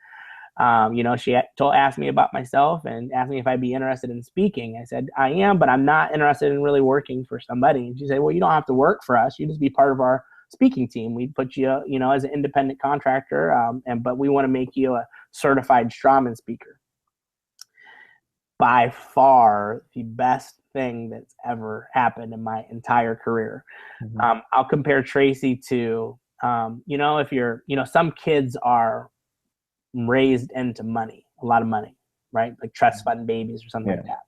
She asked me about myself and asked me if I'd be interested in speaking. I said, I am, but I'm not interested in really working for somebody. And she said, well, you don't have to work for us. You just be part of our speaking team. We'd put you, you know, as an independent contractor, but we want to make you a certified Straumann speaker. By far the best thing that's ever happened in my entire career. I'll compare Tracy to, you know, if you're, you know, some kids are raised into money, a lot of money, right? Like trust fund babies or something like that.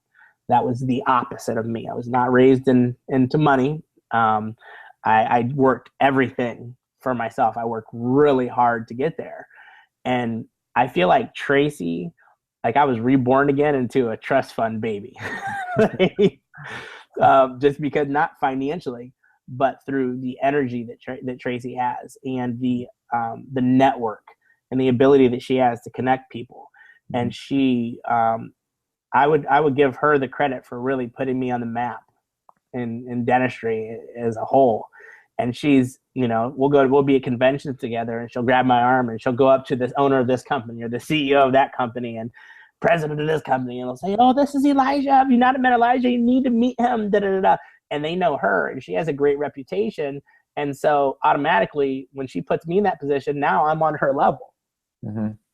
That was the opposite of me. I was not raised into money. I worked everything for myself. I worked really hard to get there. And I feel like Tracy, like I was reborn again into a trust fund baby. Just because, not financially, but through the energy that Tracy has, and the network and the ability that she has to connect people. And she, I would give her the credit for really putting me on the map in dentistry as a whole. And she's, you know, we'll be at conventions together, and she'll grab my arm and she'll go up to this owner of this company or the CEO of that company and president of this company, and they'll say, "Oh, this is Elijah. Have you not met Elijah? You need to meet him." Da, da, da, da. And they know her, and she has a great reputation. And so automatically, when she puts me in that position, now I'm on her level.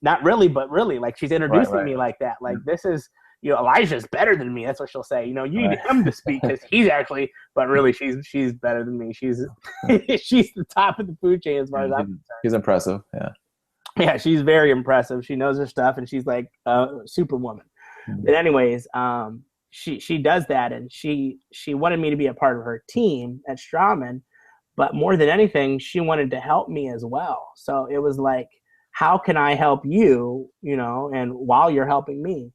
Not really, but really, like she's introducing me like that. Like this is, you know, Elijah's better than me. That's what she'll say. You know, you need him to speak because he's actually, but really, she's better than me. She's she's the top of the food chain as far as I'm concerned. She's impressive. Yeah, she's very impressive. She knows her stuff, and she's like a superwoman. But anyways, she does that, and she wanted me to be a part of her team at Straumann, but more than anything, she wanted to help me as well. So it was like, how can I help you, you know, and while you're helping me?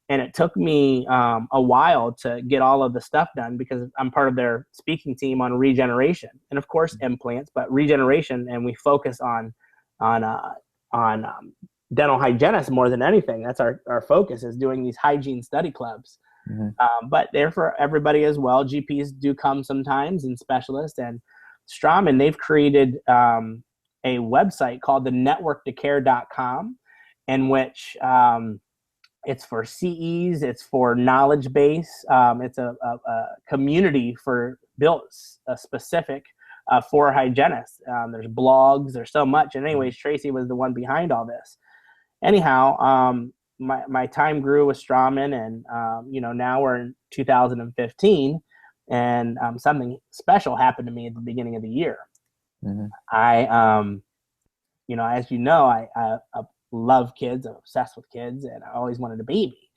And it took me a while to get all of the stuff done because I'm part of their speaking team on regeneration and, of course, implants, but regeneration, and we focus on dental hygienists more than anything. That's our focus, is doing these hygiene study clubs. But they're for everybody as well. GPs do come sometimes, and specialists. And Straumann, they've created a website called the networktocare.com, in which it's for CEs, it's for knowledge base. It's a community built specific for hygienists. There's blogs, there's so much. And anyways, Tracy was the one behind all this. Anyhow, my time grew with Straumann, and you know, now we're in 2015, and something special happened to me at the beginning of the year. I, you know, as you know, I love kids. I'm obsessed with kids, and I always wanted a baby.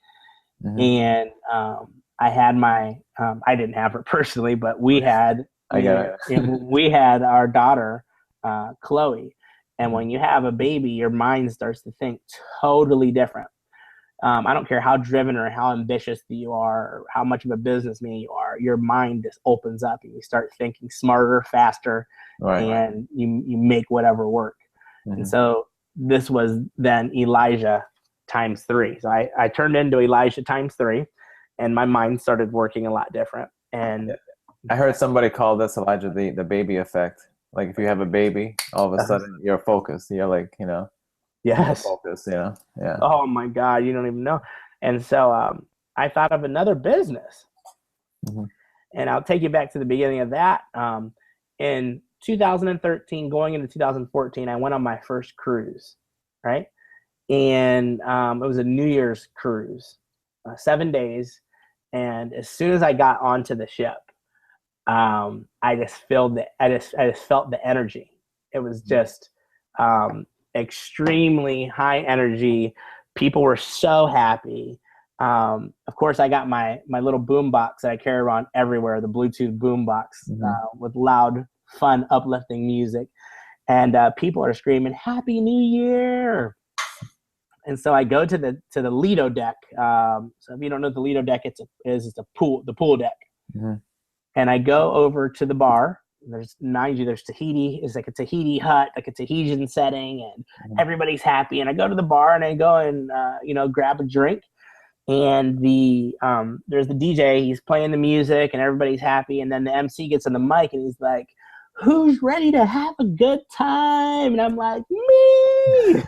And I had I didn't have her personally, but we had. We had our daughter, Chloe, and when you have a baby, your mind starts to think totally different. I don't care how driven or how ambitious you are or how much of a businessman you are, your mind just opens up and you start thinking smarter, faster, and you make whatever work. And so this was then Elijah times 3. So I turned into Elijah times 3, and my mind started working a lot different. And I heard somebody call this, Elijah, the baby effect. Like if you have a baby, all of a sudden you're focused. You're like, you know, focused, you know. Yeah. Oh my God, you don't even know. And so I thought of another business. And I'll take you back to the beginning of that. In 2013, going into 2014, I went on my first cruise, right? And it was a New Year's cruise, 7 days. And as soon as I got onto the ship, I just felt the energy. It was just extremely high energy. People were so happy. Of course, I got my little boom box that I carry around everywhere, the Bluetooth boom box with loud, fun, uplifting music. And people are screaming, "Happy New Year!" And so I go to the Lido deck. So if you don't know what the Lido deck, it's the pool deck. And I go over to the bar. There's Tahiti. It's like a Tahiti hut, like a Tahitian setting, and everybody's happy. And I go to the bar and I go and grab a drink. And there's the DJ. He's playing the music, and everybody's happy. And then the MC gets on the mic and he's like, "Who's ready to have a good time?" And I'm like, "Me!"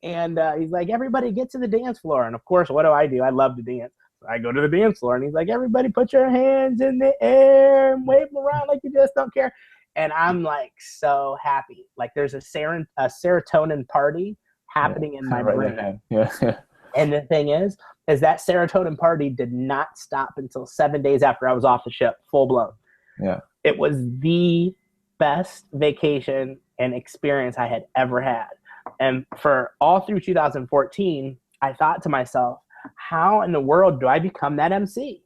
And he's like, "Everybody get to the dance floor." And of course, what do? I love to dance. I go to the dance floor, and he's like, "Everybody put your hands in the air and wave them around like you just don't care." And I'm like so happy. Like there's a serotonin party happening in my brain. Yeah. And the thing is that serotonin party did not stop until 7 days after I was off the ship, full blown. Yeah. It was the best vacation and experience I had ever had. And for all through 2014, I thought to myself, how in the world do I become that MC?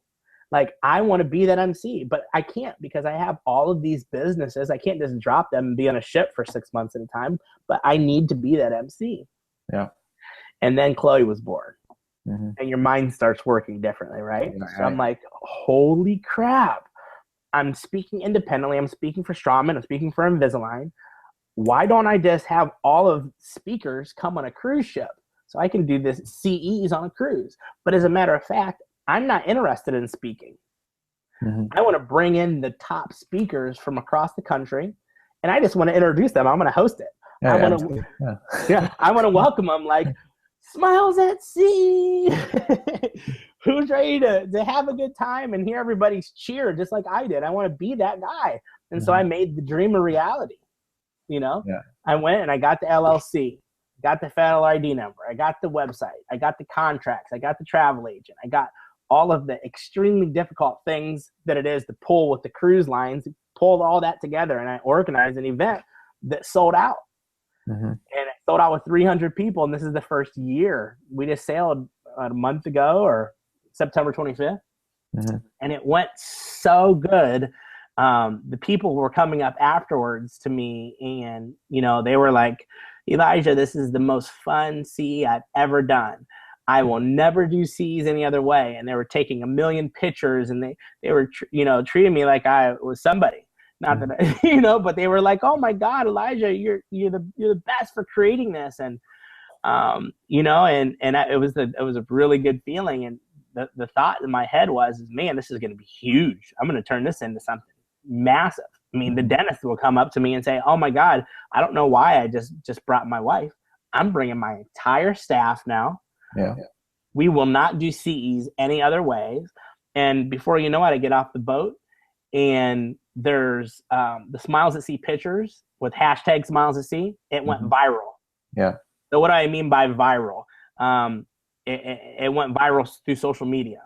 Like, I want to be that MC, but I can't because I have all of these businesses. I can't just drop them and be on a ship for 6 months at a time, but I need to be that MC. Yeah. And then Chloe was born. Mm-hmm. And your mind starts working differently, right? Yeah, so I'm like, holy crap. I'm speaking independently. I'm speaking for Strawman. I'm speaking for Invisalign. Why don't I just have all of speakers come on a cruise ship so I can do this CEs on a cruise? But as a matter of fact, I'm not interested in speaking. Mm-hmm. I want to bring in the top speakers from across the country, and I just want to introduce them. I'm going to host it. I want to welcome them like, Smiles at Sea. Who's ready to have a good time and hear everybody's cheer just like I did? I want to be that guy. And so I made the dream a reality. You know, I went and I got the LLC, got the federal ID number, I got the website, I got the contracts, I got the travel agent, I got all of the extremely difficult things that it is to pull with the cruise lines, pulled all that together, and I organized an event that sold out. Mm-hmm. And it sold out with 300 people, and this is the first year. We just sailed a month ago, or September 25th, and it went so good. The people were coming up afterwards to me, and they were like, Elijah, this is the most fun CE I've ever done. I will never do CEs any other way. And they were taking 1 million pictures, and they were treating me like I was somebody. Not that but they were like, "Oh my God, Elijah, you're the best for creating this," and it was a really good feeling. And the thought in my head was, man, this is going to be huge. I'm going to turn this into something massive. I mean, the dentist will come up to me and say, "Oh my God, I don't know why I just brought my wife. I'm bringing my entire staff now. Yeah, we will not do CEs any other ways." And before you know it, I get off the boat, and there's the Smiles at Sea pictures with hashtag Smiles at Sea. It went viral. Yeah. So what do I mean by viral? It went viral through social media.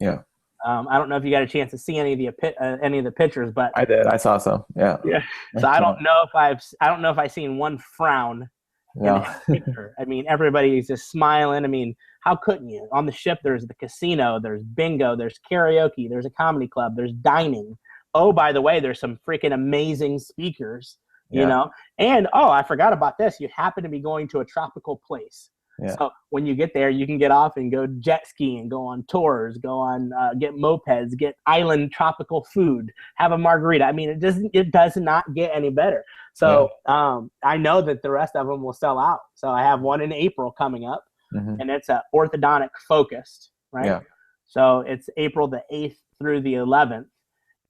Yeah. I don't know if you got a chance to see any of the pictures, but I did. I saw some. Yeah. Yeah. So I don't know if I've seen one frown in that picture. I mean, everybody's just smiling. I mean, how couldn't you? On the ship, there's the casino, there's bingo, there's karaoke, there's a comedy club, there's dining. Oh, by the way, there's some freaking amazing speakers, and I forgot about this. You happen to be going to a tropical place. Yeah. So when you get there, you can get off and go jet skiing, go on tours, go on, get mopeds, get island tropical food, have a margarita. I mean, it does not get any better. So I know that the rest of them will sell out. So I have one in April coming up, and it's orthodontic focused, right? Yeah. So it's April the 8th through the 11th.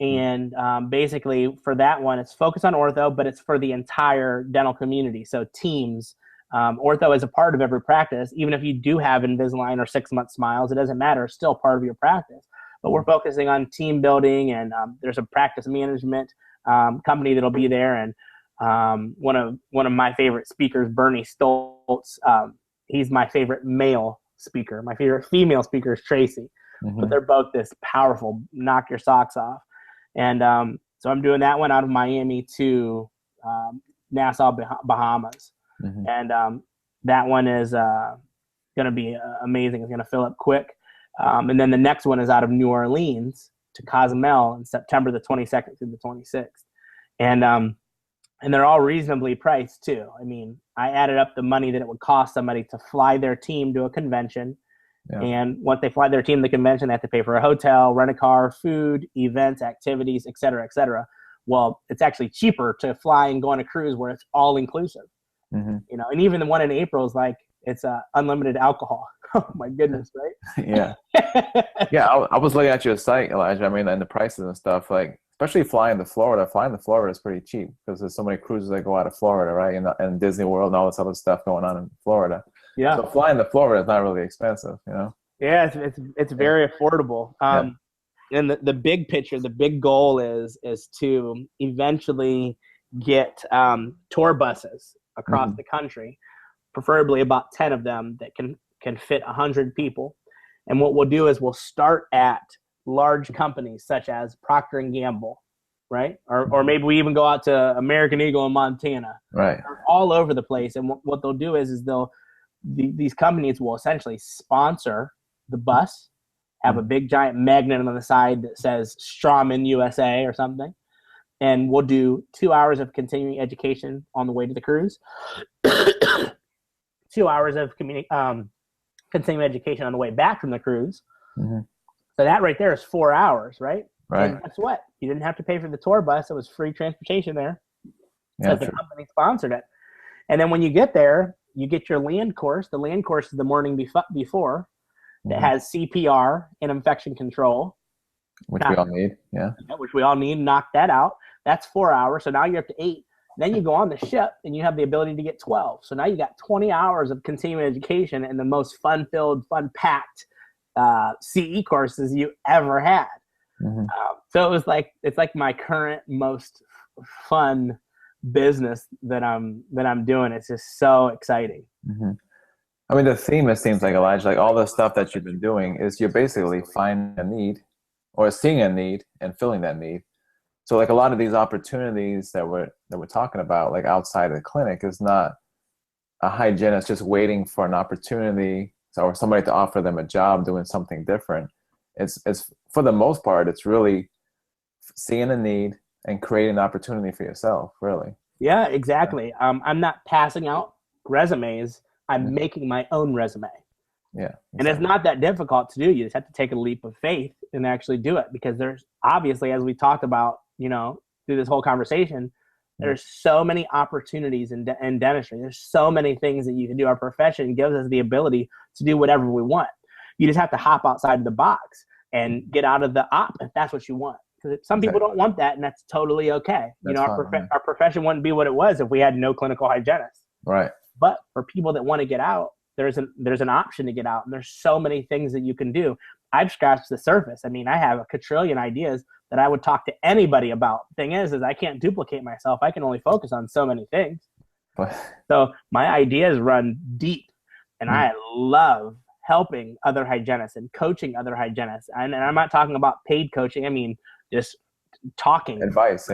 And basically for that one, it's focused on ortho, but it's for the entire dental community. So teams, ortho is a part of every practice. Even if you do have Invisalign or 6-month smiles, it doesn't matter. It's still part of your practice. But we're focusing on team building, and there's a practice management company that'll be there. And one of my favorite speakers, Bernie Stoltz, he's my favorite male speaker. My favorite female speaker is Tracy. But they're both this powerful, knock your socks off. And so I'm doing that one out of Miami to Nassau, Bahamas. And that one is going to be amazing. It's going to fill up quick. And then the next one is out of New Orleans to Cozumel in September the 22nd through the 26th. And they're all reasonably priced too. I mean, I added up the money that it would cost somebody to fly their team to a convention. Yeah. And once they fly their team to the convention, they have to pay for a hotel, rent a car, food, events, activities, et cetera, et cetera. Well, it's actually cheaper to fly and go on a cruise where it's all inclusive. And even the one in April is like, it's unlimited alcohol. Oh my goodness, right? Yeah. Yeah, I was looking at your site, Elijah. I mean, and the prices and stuff, like, especially flying to Florida. Flying to Florida is pretty cheap because there's so many cruises that go out of Florida, right? And Disney World and all this other stuff going on in Florida. Yeah. So flying to Florida is not really expensive, Yeah, it's very affordable. And the big picture, the big goal is to eventually get tour buses across the country, preferably about 10 of them that can fit 100 people. And what we'll do is we'll start at large companies such as Procter and Gamble, right? Or maybe we even go out to American Eagle in Montana, Right. They're all over the place. And what they'll do is these companies will essentially sponsor the bus, have a big giant magnet on the side that says Strawman USA or something. And we'll do 2 hours of continuing education on the way to the cruise, 2 hours of continuing education on the way back from the cruise. So that right there is 4 hours, right? Right. And guess what? You didn't have to pay for the tour bus. It was free transportation there because the company sponsored it. And then when you get there, you get your land course. The land course is the morning before that has CPR and infection control. Which we all need, Which we all need. Knock that out. That's 4 hours. So now you're up to 8. Then you go on the ship and you have the ability to get 12. So now you got 20 hours of continuing education and the most fun-filled, fun-packed CE courses you ever had. So it's like my current most fun business that I'm doing. It's just so exciting. I mean, the theme, it seems like, Elijah, like all the stuff that you've been doing is you're basically finding a need or seeing a need and filling that need. So like a lot of these opportunities that we're talking about, like outside of the clinic, is not a hygienist just waiting for an opportunity or somebody to offer them a job doing something different. It's for the most part, it's really seeing a need and creating an opportunity for yourself, really. Yeah, exactly. I'm not passing out resumes. I'm making my own resume. Yeah. Exactly. And it's not that difficult to do. You just have to take a leap of faith and actually do it, because there's obviously, as we talked about, through this whole conversation, there's so many opportunities in dentistry. There's so many things that you can do. Our profession gives us the ability to do whatever we want. You just have to hop outside of the box and get out of the op if that's what you want. Because some people don't want that, and that's totally okay. Our profession wouldn't be what it was if we had no clinical hygienists. Right. But for people that want to get out, there's an option to get out, and there's so many things that you can do. I've scratched the surface. I mean, I have a quadrillion ideas that I would talk to anybody about. Thing is I can't duplicate myself. I can only focus on so many things. So my ideas run deep, and I love helping other hygienists and coaching other hygienists. And I'm not talking about paid coaching. I mean, just talking. Advice,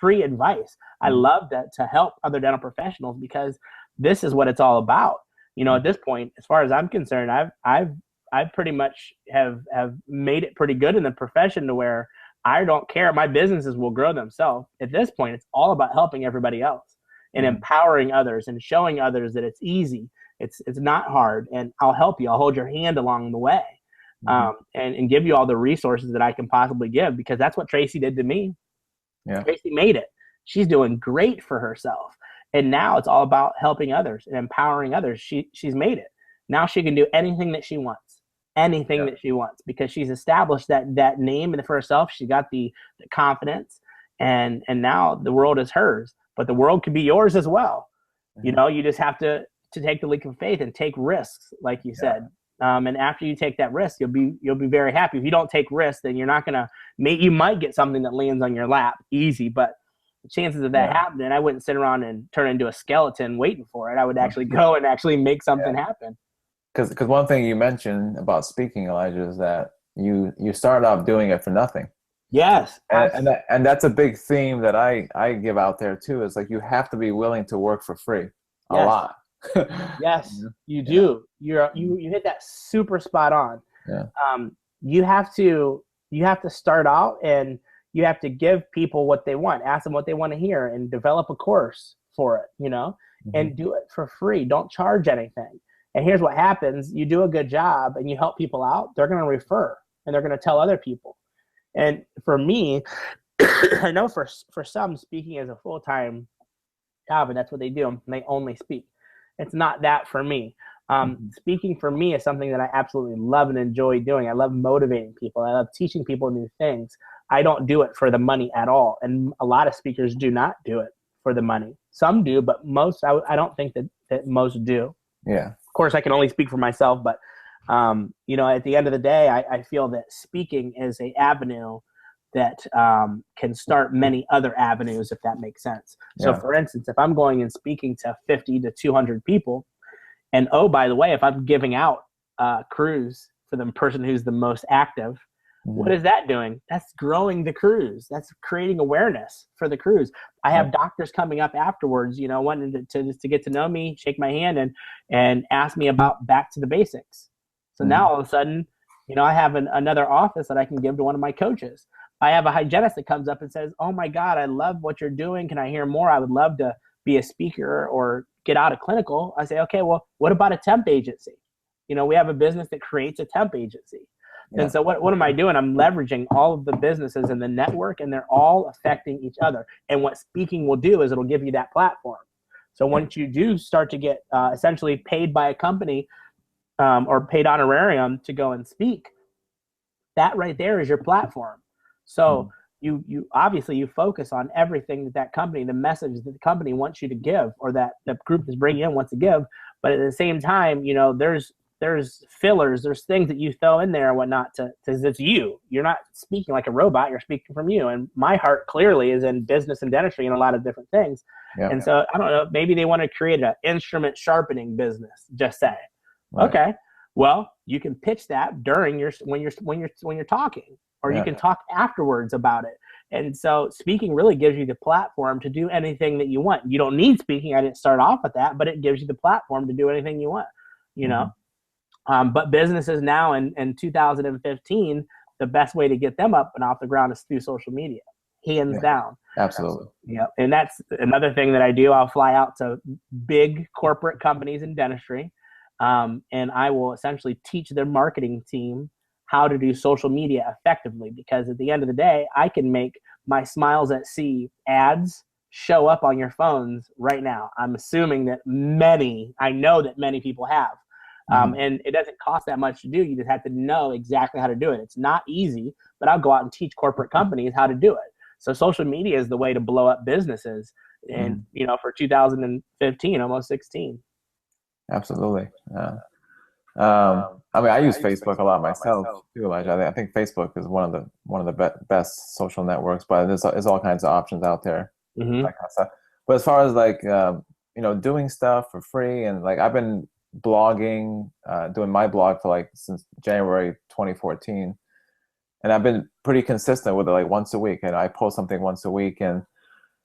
free advice. I love that, to help other dental professionals, because this is what it's all about. At this point, as far as I'm concerned, I've pretty much have made it pretty good in the profession to where I don't care. My businesses will grow themselves. At this point, it's all about helping everybody else and empowering others and showing others that it's easy. It's not hard, and I'll help you. I'll hold your hand along the way, and give you all the resources that I can possibly give, because that's what Tracy did to me. Yeah. Tracy made it. She's doing great for herself. And now it's all about helping others and empowering others. She's made it. Now she can do anything that she wants. That she wants, because she's established that name for herself. She got the confidence, and now the world is hers. But the world could be yours as well. You just have to take the leap of faith and take risks, like you said. And after you take that risk, you'll be very happy. If you don't take risks, then you're not gonna. You might get something that lands on your lap easy, but the chances of that happening, I wouldn't sit around and turn into a skeleton waiting for it. I would actually go and actually make something happen. Because one thing you mentioned about speaking, Elijah, is that you started off doing it for nothing. Yes. And that's a big theme that I give out there too. Is like, you have to be willing to work for free a lot. Yes, you do. You hit that super spot on. Yeah. You have to start out, and you have to give people what they want, ask them what they want to hear, and develop a course for it, and do it for free. Don't charge anything. And here's what happens. You do a good job and you help people out, they're going to refer, and they're going to tell other people. And for me, I know for some, speaking as a full-time job, and that's what they do, and they only speak. It's not that for me. Speaking for me is something that I absolutely love and enjoy doing. I love motivating people. I love teaching people new things. I don't do it for the money at all. And a lot of speakers do not do it for the money. Some do, but most, I don't think that most do. Yeah. Of course, I can only speak for myself, but At the end of the day, I feel that speaking is a avenue that can start many other avenues, if that makes sense. So, Yeah. for instance, if I'm going and speaking to 50 to 200 people, and oh, by the way, if I'm giving out crews for the person who's the most active, what is that doing? That's growing the cruise. That's creating awareness for the cruise. I have doctors coming up afterwards, wanting to get to know me, shake my hand, and ask me about back to the basics. So now all of a sudden, I have another office that I can give to one of my coaches. I have a hygienist that comes up and says, "Oh my God, I love what you're doing. Can I hear more? I would love to be a speaker or get out of clinical." I say, "Okay, well, what about a temp agency? We have a business that creates a temp agency." And so what am I doing? I'm leveraging all of the businesses in the network, and they're all affecting each other. And what speaking will do is it'll give you that platform. So once you do start to get essentially paid by a company or paid honorarium to go and speak, that right there is your platform. So you obviously you focus on everything that company, the message that the company wants you to give, or that the group that's bringing you in wants to give. But at the same time, there's fillers, there's things that you throw in there and whatnot because it's you. You're not speaking like a robot, you're speaking from you. And my heart clearly is in business and dentistry and a lot of different things. And so I don't know, maybe they want to create an instrument sharpening business, just say. Right. Okay. Well, you can pitch that during when you're talking, or you can talk afterwards about it. And so speaking really gives you the platform to do anything that you want. You don't need speaking. I didn't start off with that, but it gives you the platform to do anything you want, know. But businesses now in 2015, the best way to get them up and off the ground is through social media, hands down. Absolutely. Yeah. And that's another thing that I do. I'll fly out to big corporate companies in dentistry, and I will essentially teach their marketing team how to do social media effectively, because at the end of the day, I can make my Smiles at Sea ads show up on your phones right now. I'm assuming that I know that many people have. And it doesn't cost that much to do. You just have to know exactly how to do it. It's not easy, but I'll go out and teach corporate companies how to do it. So social media is the way to blow up businesses. And, for 2015, almost 16. Absolutely. I use Facebook a lot myself too, Elijah. I think Facebook is one of the best social networks, but there's all kinds of options out there. That kind of stuff. But as far as doing stuff for free, and I've been blogging, doing my blog for since January 2014, and I've been pretty consistent with it, once a week, and I post something once a week, and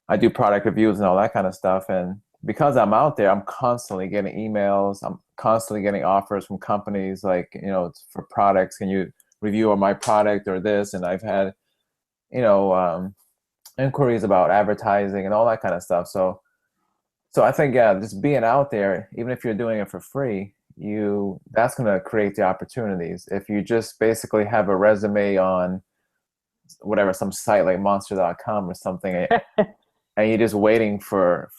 I do product reviews and all that kind of stuff. And because I'm out there, I'm constantly getting emails, I'm constantly getting offers from companies for products. Can you review on my product or this? And I've had inquiries about advertising and all that kind of stuff. So I think, just being out there, even if you're doing it for free, that's going to create the opportunities. If you just basically have a resume on whatever, some site like monster.com or something, and you're just waiting for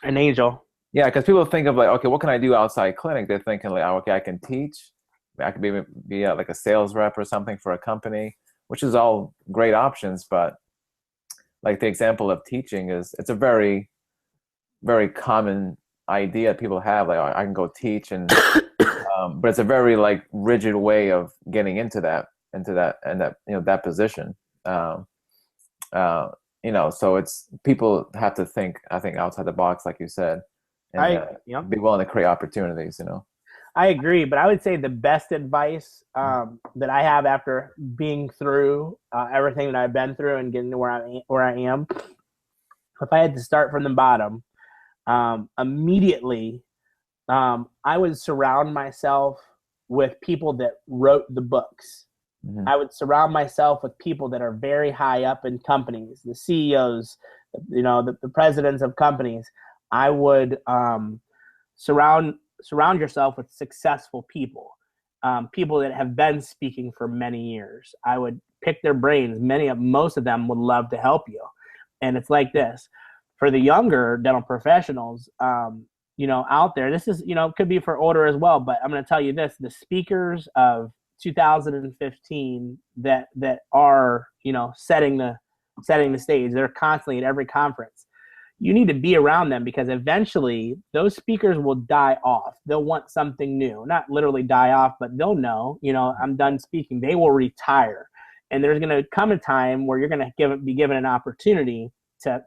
an angel. Yeah, because people think of okay, what can I do outside clinic? They're thinking okay, I can teach. I could be a sales rep or something for a company, which is all great options. But the example of teaching it's a very, very common idea people have. I can go teach, and but it's a very rigid way of getting into that that position. So it's people have to think, I think, outside the box, like you said, and be willing to create opportunities. I agree, but I would say the best advice that I have after being through everything that I've been through and getting to where I am, if I had to start from the bottom, immediately, I would surround myself with people that wrote the books. I would surround myself with people that are very high up in companies, the CEOs, the presidents of companies. I would surround yourself with successful people, people that have been speaking for many years. I would pick their brains. Most of them would love to help you. And it's like this. For the younger dental professionals, out there, this is, could be for older as well, but I'm going to tell you this, the speakers of 2015 that are, setting the stage, they're constantly at every conference. you need to be around them, because eventually those speakers will die off. They'll want something new, not literally die off, but they'll know, I'm done speaking. They will retire. And there's going to come a time where you're going to be given an opportunity to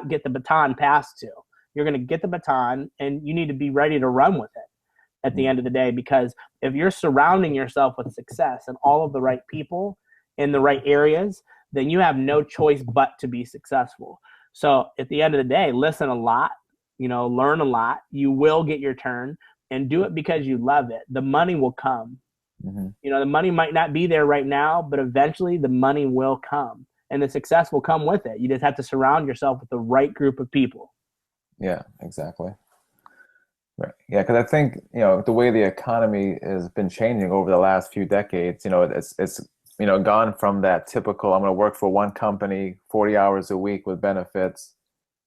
get the baton passed to. You're going to get the baton, and you need to be ready to run with it at the end of the day, because if you're surrounding yourself with success and all of the right people in the right areas, then you have no choice but to be successful. So at the end of the day, listen a lot, learn a lot. You will get your turn, and do it because you love it. The money will come. The money might not be there right now, but eventually the money will come, and the success will come with it. You just have to surround yourself with the right group of people. Yeah, exactly. Right. Yeah, because I think, the way the economy has been changing over the last few decades, it's gone from that typical, I'm going to work for one company 40 hours a week with benefits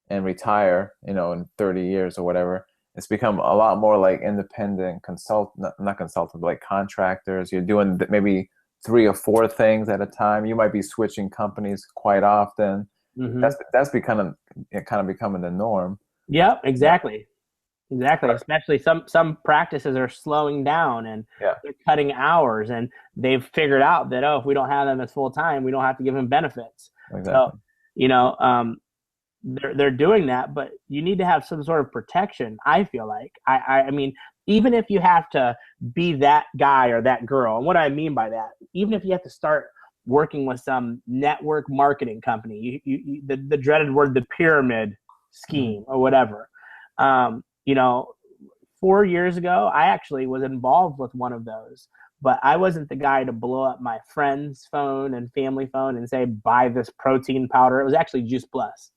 and retire, in 30 years or whatever. It's become a lot more like independent not consultant, but like contractors. You're doing maybe 3 or 4 things at a time. You might be switching companies quite often. That's becoming the norm. Yep, exactly. Exactly. Especially some practices are slowing down, and they're cutting hours, and they've figured out that, if we don't have them as full time, we don't have to give them benefits. Exactly. So, they're doing that, but you need to have some sort of protection. I feel like, I mean, even if you have to be that guy or that girl, and what I mean by that, even if you have to start working with some network marketing company, the dreaded word, the pyramid scheme or whatever. 4 years ago, I actually was involved with one of those, but I wasn't the guy to blow up my friend's phone and family phone and say, buy this protein powder. It was actually Juice Plus.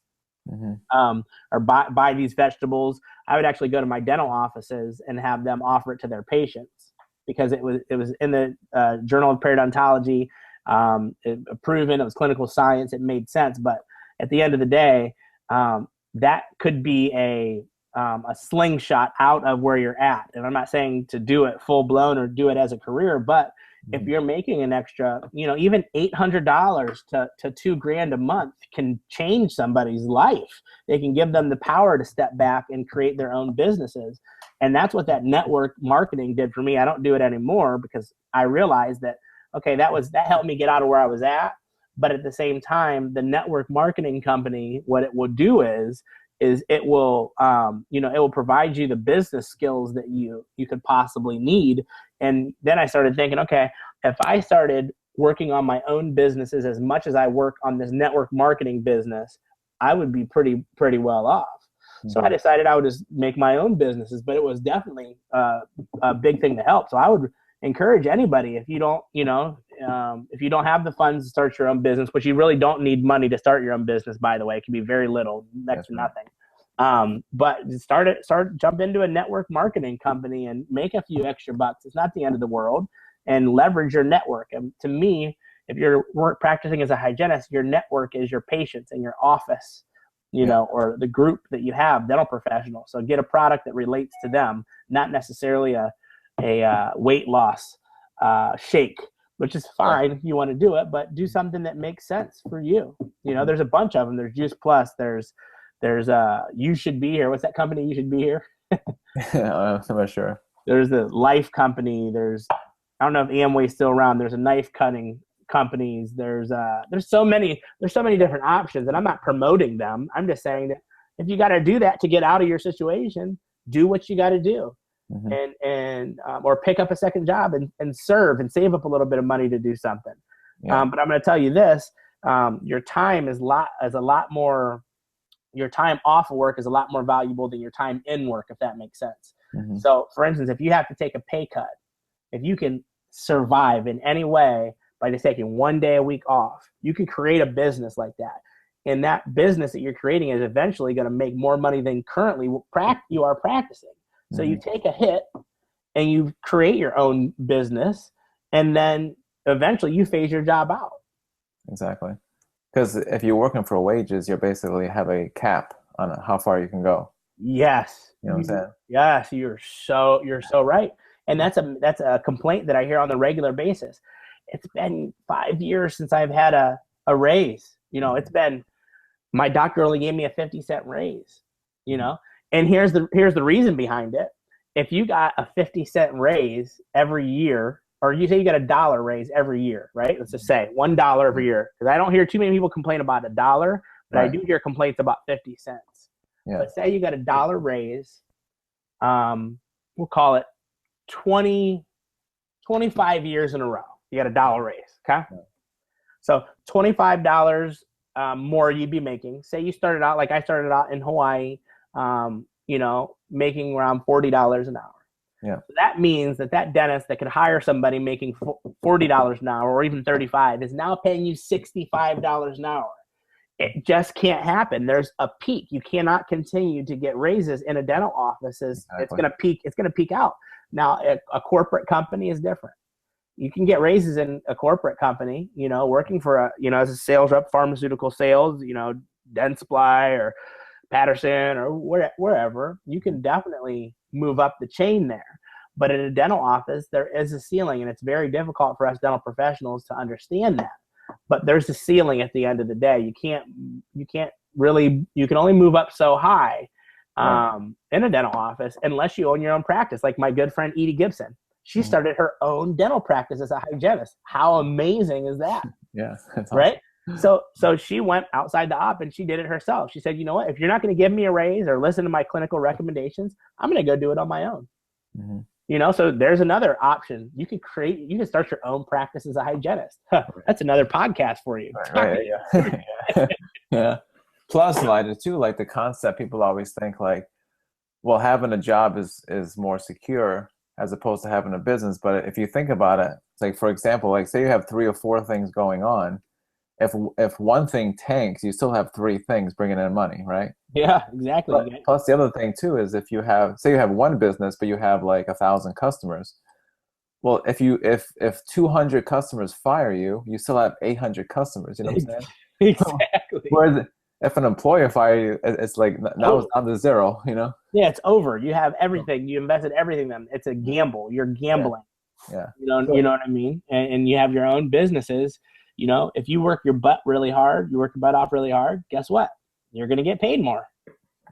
Or buy these vegetables. I would actually go to my dental offices and have them offer it to their patients, because it was in the Journal of Periodontology, proven, it was clinical science, it made sense. But at the end of the day, that could be a slingshot out of where you're at. And I'm not saying to do it full blown or do it as a career, but if you're making an extra, even $800 to $2,000 a month can change somebody's life. They can give them the power to step back and create their own businesses. And that's what that network marketing did for me. I don't do it anymore, because I realized that, okay, that helped me get out of where I was at. But at the same time, the network marketing company, what it will do is it will, it will provide you the business skills that you could possibly need. And then I started thinking, okay, if I started working on my own businesses as much as I work on this network marketing business, I would be pretty well off. So I decided I would just make my own businesses, but it was definitely a big thing to help. So I would encourage anybody, if you don't, if you don't have the funds to start your own business, which you really don't need money to start your own business, by the way, it can be very little, next to nothing. But jump into a network marketing company and make a few extra bucks. It's not the end of the world, and leverage your network. And to me, if you're practicing as a hygienist, your network is your patients in your office, or the group that you have, dental professionals. So get a product that relates to them, not necessarily a weight loss shake, which is fine if you want to do it, but do something that makes sense for you. There's a bunch of them. There's Juice Plus. There's You Should Be Here. What's that company? You Should Be Here. I'm not sure. There's the Life Company. I don't know if Amway's still around. There's a knife cutting companies. There's so many different options, and I'm not promoting them. I'm just saying that if you got to do that to get out of your situation, do what you got to do. And or pick up a second job and serve and save up a little bit of money to do something. But I'm going to tell you this: your time your time off of work is a lot more valuable than your time in work, if that makes sense. So, for instance, if you have to take a pay cut, if you can survive in any way by just taking 1 day a week off, you can create a business like that. And that business that you're creating is eventually going to make more money than currently you are practicing. So you take a hit and you create your own business, and then eventually you phase your job out. Exactly. Because if you're working for wages, you basically have a cap on how far you can go. Yes. You know what I'm saying? Yes, you're so right. And that's a complaint that I hear on the regular basis. It's been 5 years since I've had a raise. It's been, my doctor only gave me a 50-cent raise. you know. And here's the reason behind it. If you got a 50-cent raise every year, or you say you got $1 raise every year, right? Let's just say $1 every year, because I don't hear too many people complain about $1, but I do hear complaints about 50 cents. Yeah. But say you got $1 raise, we'll call it 25 years in a row. You got $1 raise, okay? Yeah. So $25 more you'd be making. Say you started out like I started out in Hawaii, you know, making around $40 an hour. Yeah. So that means that dentist that could hire somebody making $40 an hour or even $35 is now paying you $65 an hour. It just can't happen. There's a peak. You cannot continue to get raises in a dental office. It's going to peak. It's going to peak out. Now, a corporate company is different. You can get raises in a corporate company, you know, working for as a sales rep, pharmaceutical sales, you know, Dentsply or Patterson or wherever. You can definitely move up the chain there. But in a dental office, there is a ceiling, and it's very difficult for us dental professionals to understand that. But there's a ceiling at the end of the day. You can only move up so high in a dental office unless you own your own practice. Like my good friend Edie Gibson, she started her own dental practice as a hygienist. How amazing is that? Yeah, that's awesome. Right. So she went outside the op and she did it herself. She said, you know what? If you're not going to give me a raise or listen to my clinical recommendations, I'm going to go do it on my own. Mm-hmm. You know, so there's another option. You can start your own practice as a hygienist. That's another podcast for you. Right, yeah. Yeah. Plus, Elijah, too, like the concept, people always think like, well, having a job is more secure as opposed to having a business. But if you think about it, it's like, for example, like say you have 3 or 4 things going on. If one thing tanks, you still have 3 things bringing in money, right? Yeah, exactly. But, plus, the other thing too is if you have, say you have one business, but you have like 1,000 customers. Well, if 200 customers fire you, you still have 800 customers. You know what I'm saying? Exactly. Whereas if an employer fire you, it's like now it's down to 0. You know? Yeah, it's over. You have everything. You invested everything. Then it's a gamble. You're gambling. Yeah. You know what I mean? And you have your own businesses. You know, if you work your butt really hard, you work your butt off really hard, guess what? You're going to get paid more.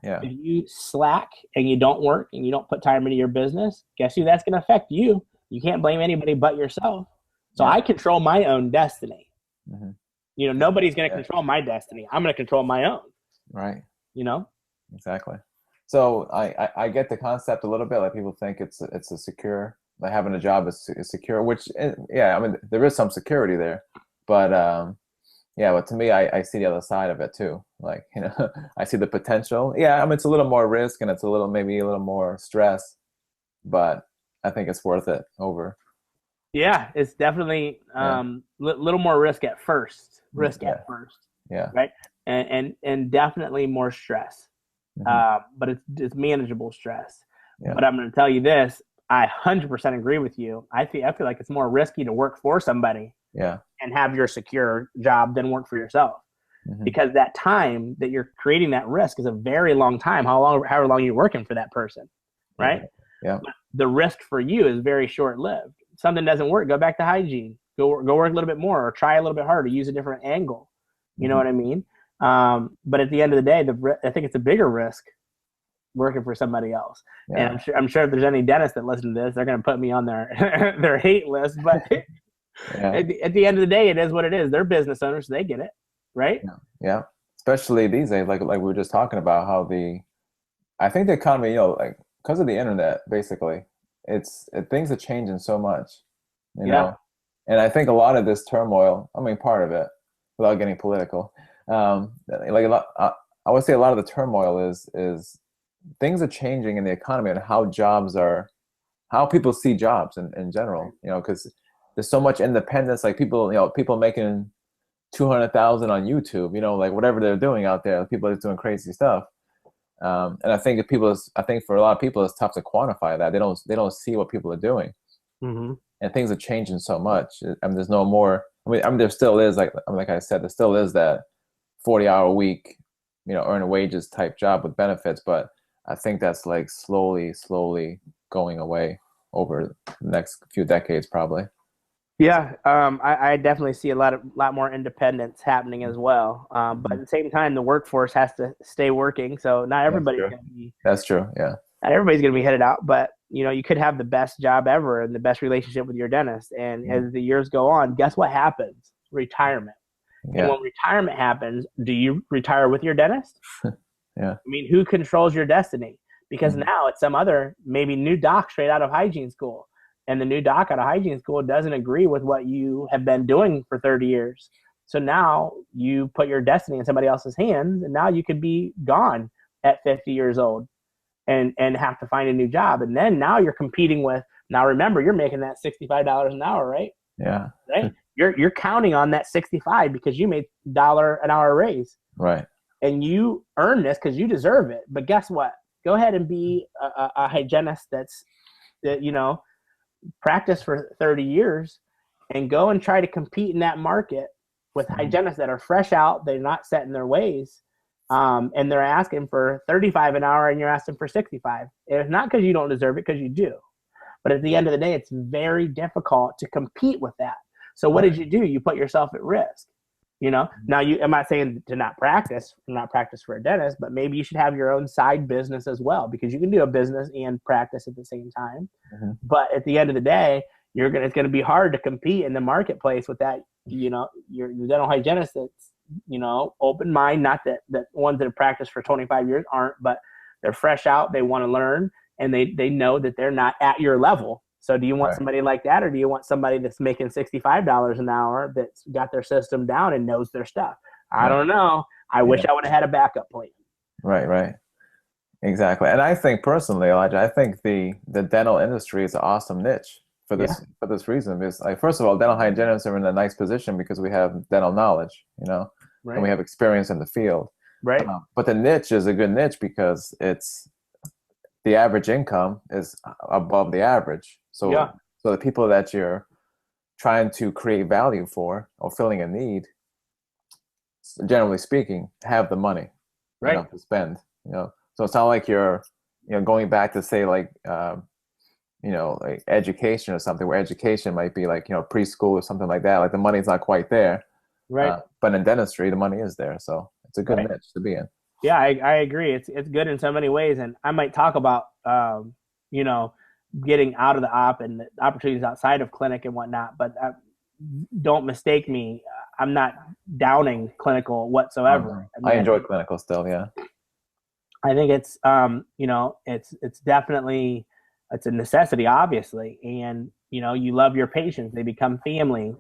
Yeah. If you slack and you don't work and you don't put time into your business, guess who that's going to affect you? You can't blame anybody but yourself. So I control my own destiny. Mm-hmm. You know, nobody's going to control my destiny. I'm going to control my own. Right. You know? Exactly. So I get the concept a little bit. Like people think it's a secure, like having a job is secure, which, yeah, I mean, there is some security there. But but to me, I see the other side of it too. Like, you know, I see the potential. Yeah, I mean, it's a little more risk and it's maybe a little more stress, but I think it's worth it over. Yeah, it's definitely little more risk at first. Yeah. Right. And definitely more stress. Mm-hmm. But it's manageable stress. Yeah. But I'm going to tell you this: I 100% agree with you. I feel like it's more risky to work for somebody. Yeah. And have your secure job than work for yourself. Mm-hmm. Because that time that you're creating that risk is a very long time. However long you're working for that person, right? Yeah. But the risk for you is very short-lived. Something doesn't work, go back to hygiene. Go work a little bit more, or try a little bit harder. Use a different angle. You know what I mean? But at the end of the day, I think it's a bigger risk working for somebody else. Yeah. And I'm sure if there's any dentists that listen to this, they're going to put me on their their hate list. But at the end of the day, it is what it is. They're business owners, so they get it, right? Yeah. Especially these days, like we were just talking about how I think the economy, you know, like because of the internet, basically, things are changing so much, you know. And I think a lot of this turmoil, I mean, part of it, without getting political, like a lot, I would say a lot of the turmoil is things are changing in the economy and how people see jobs in general, you know, because there's so much independence, like people making 200,000 on YouTube, you know, like whatever they're doing out there, people are doing crazy stuff. And I think for a lot of people, it's tough to quantify that. They don't see what people are doing. Mm-hmm. And things are changing so much. I mean, there's no more, I mean, there still is, like I said, there still is that 40-hour week, you know, earn wages type job with benefits. But I think that's like slowly going away over the next few decades, probably. Yeah, I definitely see a lot more independence happening as well. But at the same time, the workforce has to stay working, so That's true. That's true. Yeah. not everybody's going to be headed out. But you could have the best job ever and the best relationship with your dentist, and Mhm. as the years go on, guess what happens? Retirement. And Yeah. when retirement happens, do you retire with your dentist? Yeah. I mean, who controls your destiny? Because Mhm. now it's some other maybe new doc straight out of hygiene school. And the new doc out of hygiene school doesn't agree with what you have been doing for 30 years. So now you put your destiny in somebody else's hands, and now you could be gone at 50 years old and have to find a new job. And then now you're competing with, now remember, you're making that $65 an hour, right? Yeah. Right? You're counting on that 65 because you made $1 an hour raise, Right. and you earn this because you deserve it. But guess what? Go ahead and be a hygienist that practice for 30 years and go and try to compete in that market with Mhm. hygienists that are fresh out, they're not set in their ways, and they're asking for 35 an hour and you're asking for 65. And it's not because you don't deserve it, because you do. But at the end of the day, it's very difficult to compete with that. So what Right. did you do? You put yourself at risk. Now I'm not saying to not practice for a dentist, but maybe you should have your own side business as well, because you can do a business and practice at the same time. Mhm. But at the end of the day, it's gonna be hard to compete in the marketplace with that. Your dental hygienist that's open mind. Not that ones that have practiced for 25 years aren't, but they're fresh out. They want to learn, and they know that they're not at your level. So do you want Right. somebody like that, or do you want somebody that's making $65 an hour, that's got their system down and knows their stuff? I Right. don't know. I wish Yeah. I would have had a backup plan. Right. Right. Exactly. And I think personally, Elijah, I think the dental industry is an awesome niche Yeah. for this reason. Because like first of all, dental hygienists are in a nice position because we have dental knowledge, and Right. we have experience in the field. Right. But the niche is a good niche because it's the average income is above the average. Yeah. So the people that you're trying to create value for or filling a need, generally speaking, have the money, Right. to spend. So it's not like you're, going back to say like, like education or something, where education might be like, preschool or something like that. Like the money's not quite there, Right. but in dentistry, the money is there. So it's a good Right. niche to be in. Yeah, I agree. It's good in so many ways, and I might talk about you know getting out of the op and the opportunities outside of clinic and whatnot. But don't mistake me. I'm not downing clinical Oh, whatsoever. no. I I mean, enjoy clinical still. Yeah. I think it's it's definitely, it's a necessity, obviously, and you love your patients, they become family.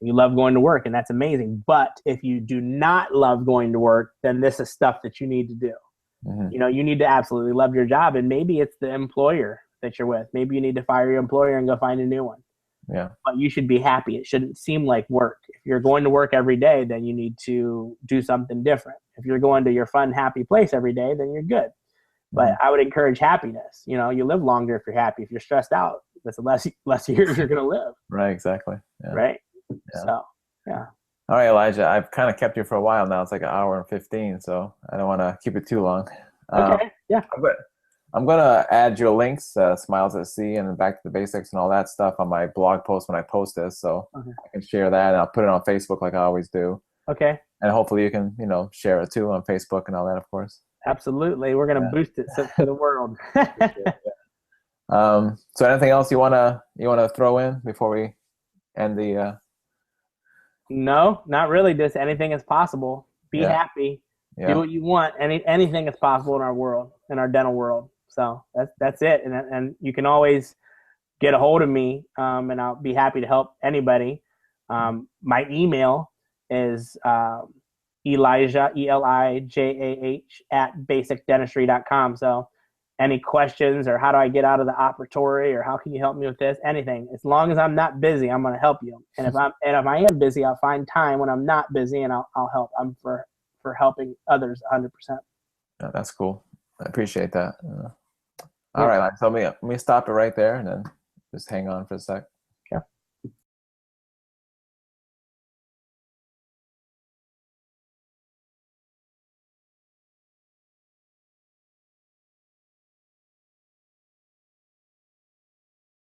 You love going to work, and that's amazing. But if you do not love going to work, then this is stuff that you need to do. Hmm. You need to absolutely love your job, and maybe it's the employer that you're with. Maybe you need to fire your employer and go find a new one. Yeah. But you should be happy. It shouldn't seem like work. If you're going to work every day, then you need to do something different. If you're going to your fun, happy place every day, then you're good. But Hmm. I would encourage happiness. You live longer if you're happy. If you're stressed out, that's the less years you're going to live, Right. Exactly. Yeah. right? Yeah. So, yeah. All right, Elijah. I've kind of kept you for a while now. It's like an hour and 15, so I don't want to keep it too long. Um, Okay. Yeah. I'm gonna add your links, Smiles at Sea and Back to the Basics and all that stuff on my blog post when I post this, so Okay. I can share that and I'll put it on Facebook like I always do. Okay. And hopefully you can, share it too on Facebook and all that, of course. Absolutely. We're going to Yeah. boost it to the world. Appreciate it. So anything else you wanna throw in before we end the No, not really. Just anything is possible. Be yeah, happy. Do yeah. what you want. Anything is possible in our world, in our dental world. So that's it. And you can always get a hold of me, and I'll be happy to help anybody. My email is Elijah, Elijah, at basicdentistry.com. So any questions, or how do I get out of the operatory, or how can you help me with this, anything, as long as I'm not busy, I'm going to help you. And if I am busy, I'll find time when I'm not busy, and I'll help. I'm for helping others 100%. Yeah, that's cool. I appreciate that. All Yeah. right, so let me stop it right there and then just hang on for a sec.